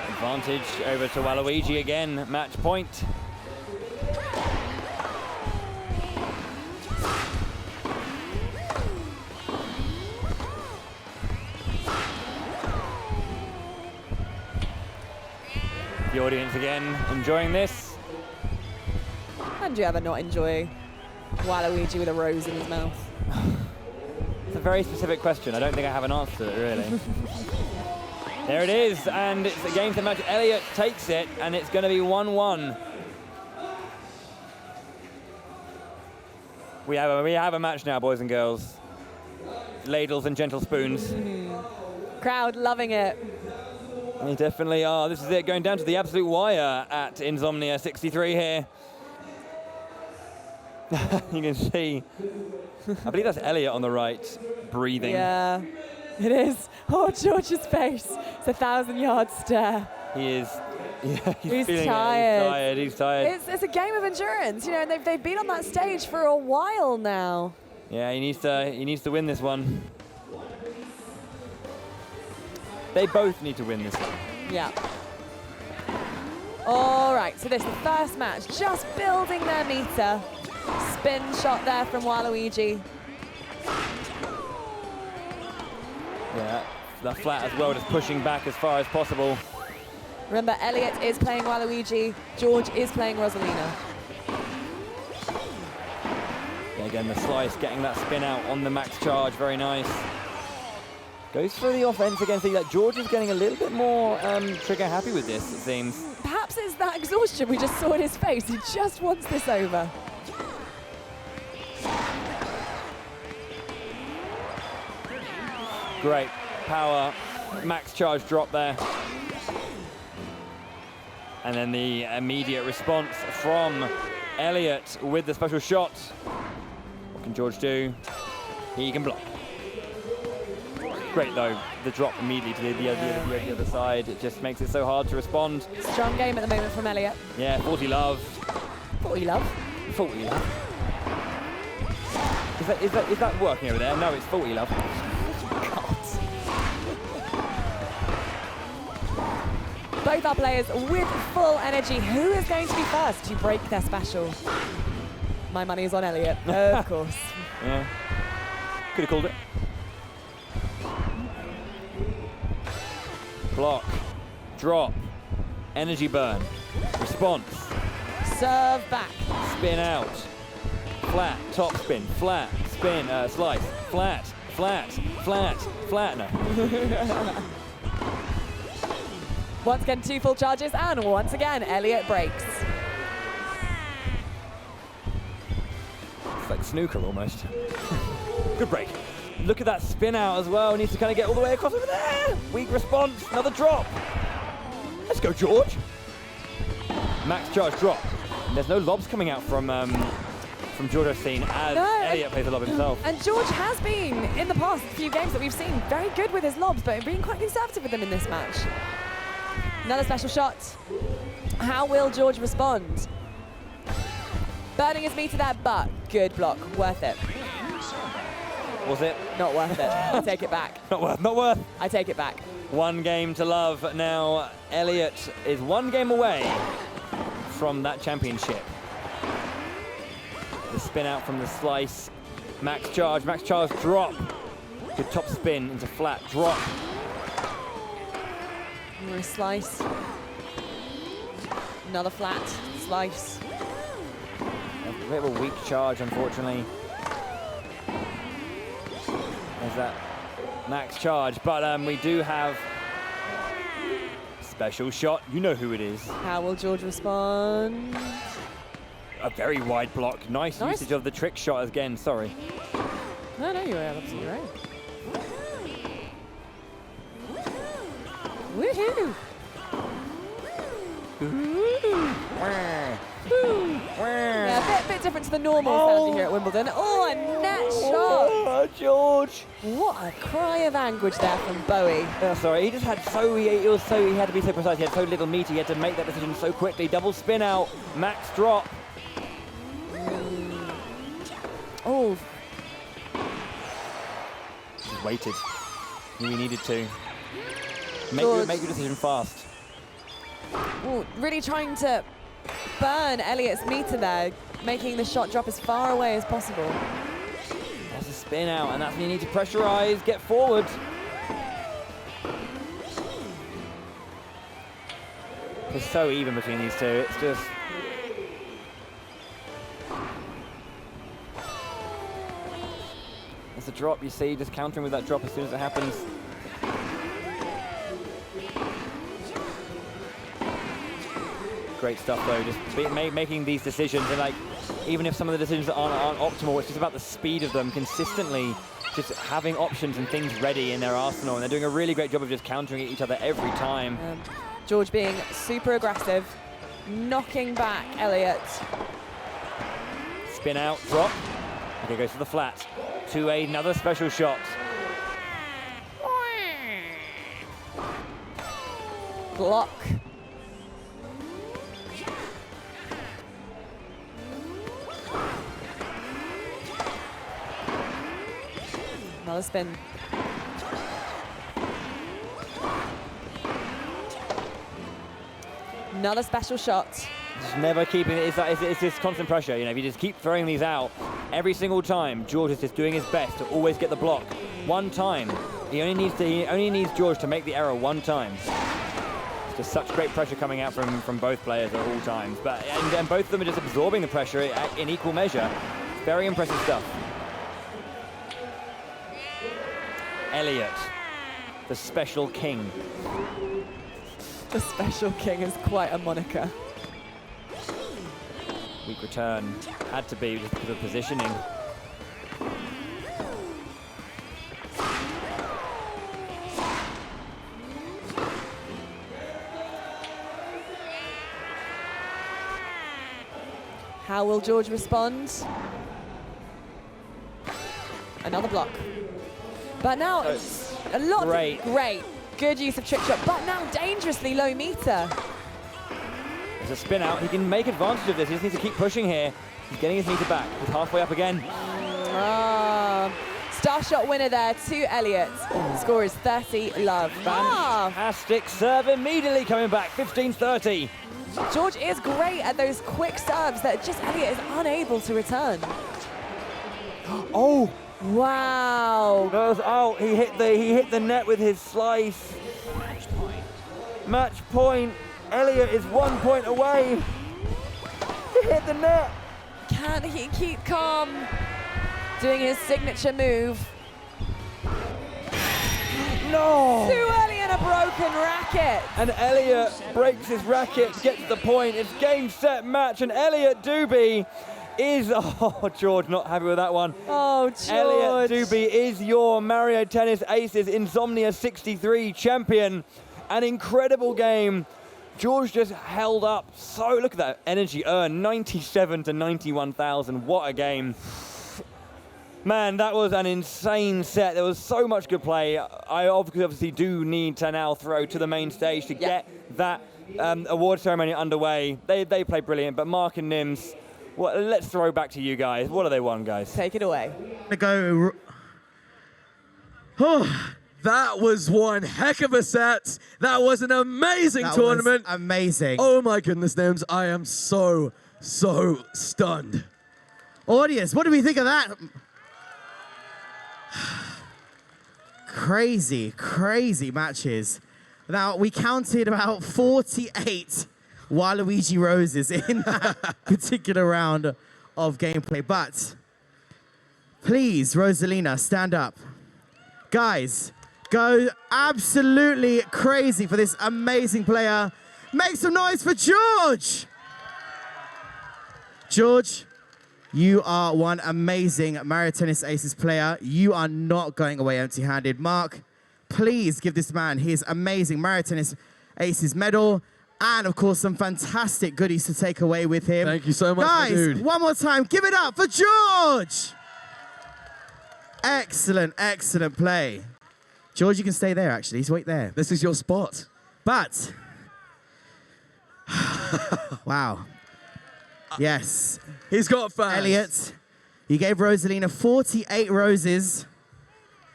Advantage over to Waluigi again, match point. The audience again enjoying this. And do you ever not enjoy Waluigi with a rose in his mouth? It's a very specific question. I don't think I have an answer to it, really. There it is, and it's a game to match. Elliot takes it, and it's going to be 1-1. We have a match now, boys and girls. Ladles and gentle spoons. Crowd loving it. They definitely are. This is it, going down to the absolute wire at Insomnia63 here. You can see, I believe that's Elliot on the right, breathing. Yeah, it is. Oh, George's face. It's a 1,000-yard stare. He is. Yeah, he's tired. He's tired. It's a game of endurance, you know, and they've been on that stage for a while now. Yeah, he needs to win this one. They both need to win this one. Yeah. All right, so this is the first match, just building their meter. Spin shot there from Waluigi. Yeah, the flat as well, just pushing back as far as possible. Remember, Elliot is playing Waluigi, George is playing Rosalina. Yeah, again, the slice, getting that spin out on the max charge, very nice. Goes for the offense again, see that George is getting a little bit more trigger happy with this, it seems. Perhaps it's that exhaustion we just saw in his face. He just wants this over. Great power, max charge drop there. And then the immediate response from Elliot with the special shot. What can George do? He can block. Great though, the drop immediately to the other side. It just makes it so hard to respond. Strong game at the moment from Elliot. Yeah, 40 love. 40 love? 40 love. Is that working over there? No, it's 40 love. Both our players with full energy. Who is going to be first to break their special? My money is on Elliot, of course. Yeah, could have called it. Block, drop, energy burn, response. Serve back. Spin out. Flat, top spin, flat, spin, slice, flat, flat, flat, flat. No. Once again, 2 full charges, and once again, Elliot breaks. It's like snooker almost. Good break. Look at that spin out as well. Needs to kind of get all the way across over there. Weak response, another drop. Let's go, George. Max charge drop. And there's no lobs coming out from George I've seen as Elliot plays a lob himself. And George has been, in the past few games that we've seen, very good with his lobs, but being quite conservative with them in this match. Another special shot. How will George respond? Burning his meter there, but good block. Worth it. Was it? Not worth it. I take it back. Not worth, not worth. I take it back. 1 game to love. Now, Elliot is 1 game away from that championship. The spin out from the slice. Max charge drop. Good top spin into flat, drop. More slice. Another flat slice. A bit of a weak charge, unfortunately. There's that max charge, but we do have special shot. You know who it is. How will George respond? A very wide block. Nice usage of the trick shot again. Sorry. No, you were absolutely right. Woohoo! Yeah, a bit different to the normal sound you hear at Wimbledon. Oh, a net shot! Oh, George! What a cry of anguish there from Bowie. Oh, sorry, he just had he had to be so precise. He had so little meter. He had to make that decision so quickly. Double spin out, max drop. Oh. Just waited. Knew he needed to. Make your decision fast. Ooh, really trying to burn Elliot's meter there, making the shot drop as far away as possible. There's a spin out, and that's when you need to pressurize, get forward. It's so even between these two. It's just. It's a drop, you see, just countering with that drop as soon as it happens. Great stuff though, just making these decisions, and like, even if some of the decisions aren't optimal, it's just about the speed of them, consistently just having options and things ready in their arsenal, and they're doing a really great job of just countering each other every time. George being super aggressive, knocking back Elliot. Spin out, drop. Okay, goes for the flat. To another special shot. Block. Another spin. Another special shot. Just never keeping it. It's just constant pressure. You know, if you just keep throwing these out every single time, George is just doing his best to always get the block. 1 time. He only needs George to make the error 1 time. It's just such great pressure coming out from both players at all times. But and both of them are just absorbing the pressure in equal measure. Very impressive stuff. Elliot, the special king. The special king is quite a moniker. Weak return. Had to be just because of positioning. How will George respond? Another block. But now it's a lot of great. Good use of trick shot, but now dangerously low meter. There's a spin out. He can make advantage of this. He just needs to keep pushing here. He's getting his meter back. He's halfway up again. Star shot winner there to Elliot. Score is 30 love. Fantastic serve immediately coming back. 15-30. George is great at those quick serves that just Elliot is unable to return. Oh! Wow! Goes out. He hit the net with his slice. Match point. Elliot is 1 point away. He hit the net. Can he keep calm? Doing his signature move. No! Too early in a broken racket. And Elliot breaks his racket, gets the point. It's game, set, match, and Elliot Doobie is, oh, George not happy with that one. Oh, George. Elliot Doobie is your Mario Tennis Aces Insomnia63 champion. An incredible game. George just held up. So look at that energy earned, 97 to 91,000. What a game. Man, that was an insane set. There was so much good play. I obviously do need to now throw to the main stage to get that award ceremony underway. They played brilliant, but Mark and Nims, well, let's throw back to you guys. What have they won, guys? Take it away. Go. That was one heck of a set. That was an amazing tournament. Amazing. Oh my goodness, Nims. I am so stunned. Audience, what do we think of that? Crazy matches. Now, we counted about 48 Waluigi roses in that particular round of gameplay. But please, Rosalina, stand up. Guys, go absolutely crazy for this amazing player. Make some noise for George. George, you are one amazing Mario Tennis Aces player. You are not going away empty-handed. Mark, please give this man his amazing Mario Tennis Aces medal and, of course, some fantastic goodies to take away with him. Thank you so much, guys, dude. One more time, give it up for George. Excellent play. George, you can stay there, actually. He's right there. This is your spot. But, wow. Yes. He's got fans. Elliot, you gave Rosalina 48 roses,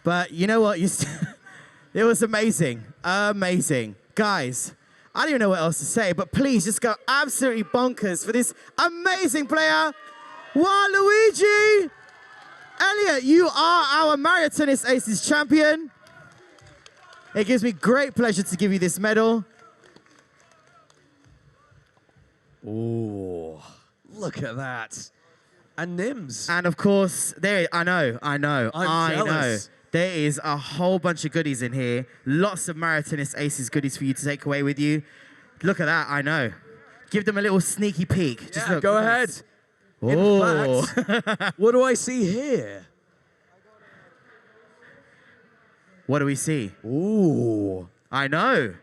but you know what? It was amazing. Amazing. Guys, I don't even know what else to say, but please just go absolutely bonkers for this amazing player, Waluigi. Elliot, you are our Mario Tennis Aces champion. It gives me great pleasure to give you this medal. Oh, look at that. And Nims. And of course, I know. I'm jealous. There is a whole bunch of goodies in here. Lots of Mario Tennis Aces goodies for you to take away with you. Look at that, I know. Give them a little sneaky peek. Yeah, just look. go ahead. Oh. In fact, what do I see here? What do we see? Ooh. I know.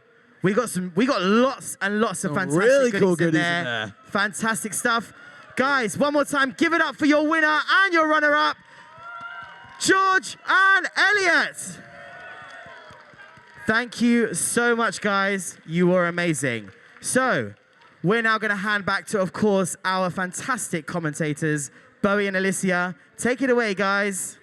We got lots and lots of fantastic really cool goodies goodies in in there. Fantastic stuff. Guys, one more time, give it up for your winner and your runner-up, George and Elliot. Thank you so much, guys. You were amazing. So, we're now going to hand back to, of course, our fantastic commentators, Bowie and Alicia. Take it away, guys.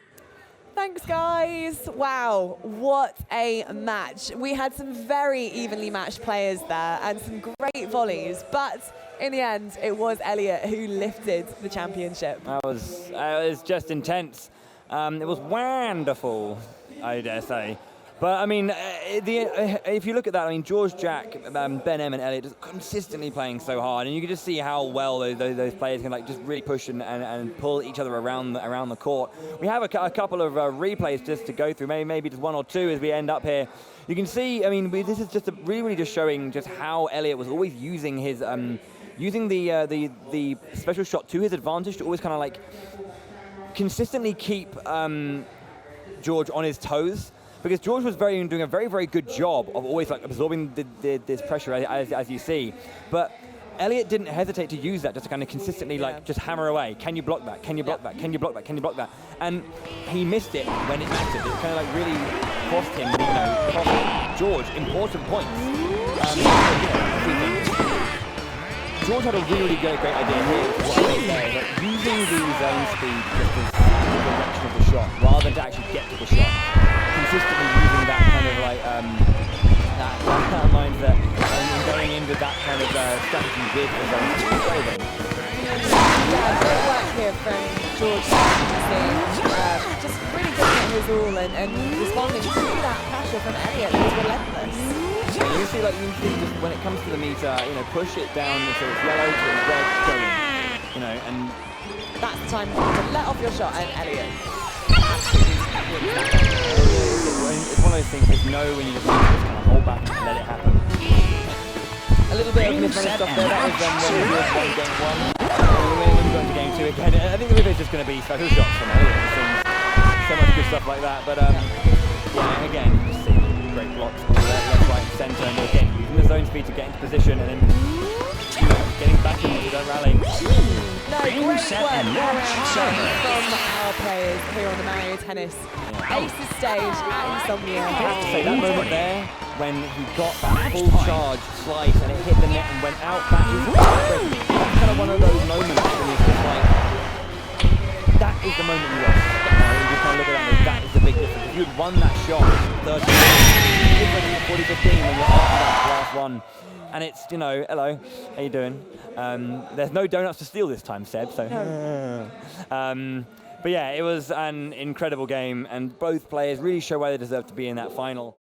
Thanks, guys. Wow, what a match. We had some very evenly matched players there and some great volleys, but in the end, it was Elliot who lifted the championship. It was just intense. It was wonderful, I dare say. But, I mean, if you look at that, I mean, George, Jack, Ben M and Elliot just consistently playing so hard, and you can just see how well those players can like just really push and pull each other around the court. We have a couple of replays just to go through, maybe just one or two as we end up here. You can see, I mean, this is just really just showing just how Elliot was always using his using the special shot to his advantage to always kind of like consistently keep George on his toes. Because George was doing a very, very good job of always like absorbing this pressure, as you see. But Elliot didn't hesitate to use that just to kind of consistently like just hammer away. Can you block that? Can you block that? Can you block that? Can you block that? And he missed it when it mattered. It kind of like really cost him, cost George important points. George had a really great idea here. But using the zone speed just as the direction of the shot rather than to actually get to the shot. Consistently using that kind of like that mindset and going into that kind of strategy with the zone speed. Yeah, great work here from George. Just really giving it his all and responding to that pressure from Elliot that was relentless. Yeah, you see, like, you see just when it comes to the meter, push it down so it's yellow to red going, and that's the time to let off your shot, and Elliot. It's one of those things, there's no when you just kind of hold back and let it happen. A little bit of mismanaged stuff there. That was when we were one game one. When we got into game two again, I think the river is just going to be special shots from Elliot. So much good stuff like that. But yeah, again, you just see great blocks all left, right, and centre, and again using the zone speed to get into position and then getting back into the rally. No, great work from our players here on the Mario Tennis. Aces stage at Insomnia. I have to say, that moment there, when he got that full charge slice and it hit the net and went out, that is that's kind of one of those moments when it's just like, that is the moment you lost. You just kind of look at that and go, that is the big difference. If you had won that shot 30 different to 40-15 when you're after that last one. And it's, hello, how you doing? There's no donuts to steal this time, Seb, so. But yeah, it was an incredible game, and both players really show why they deserve to be in that final.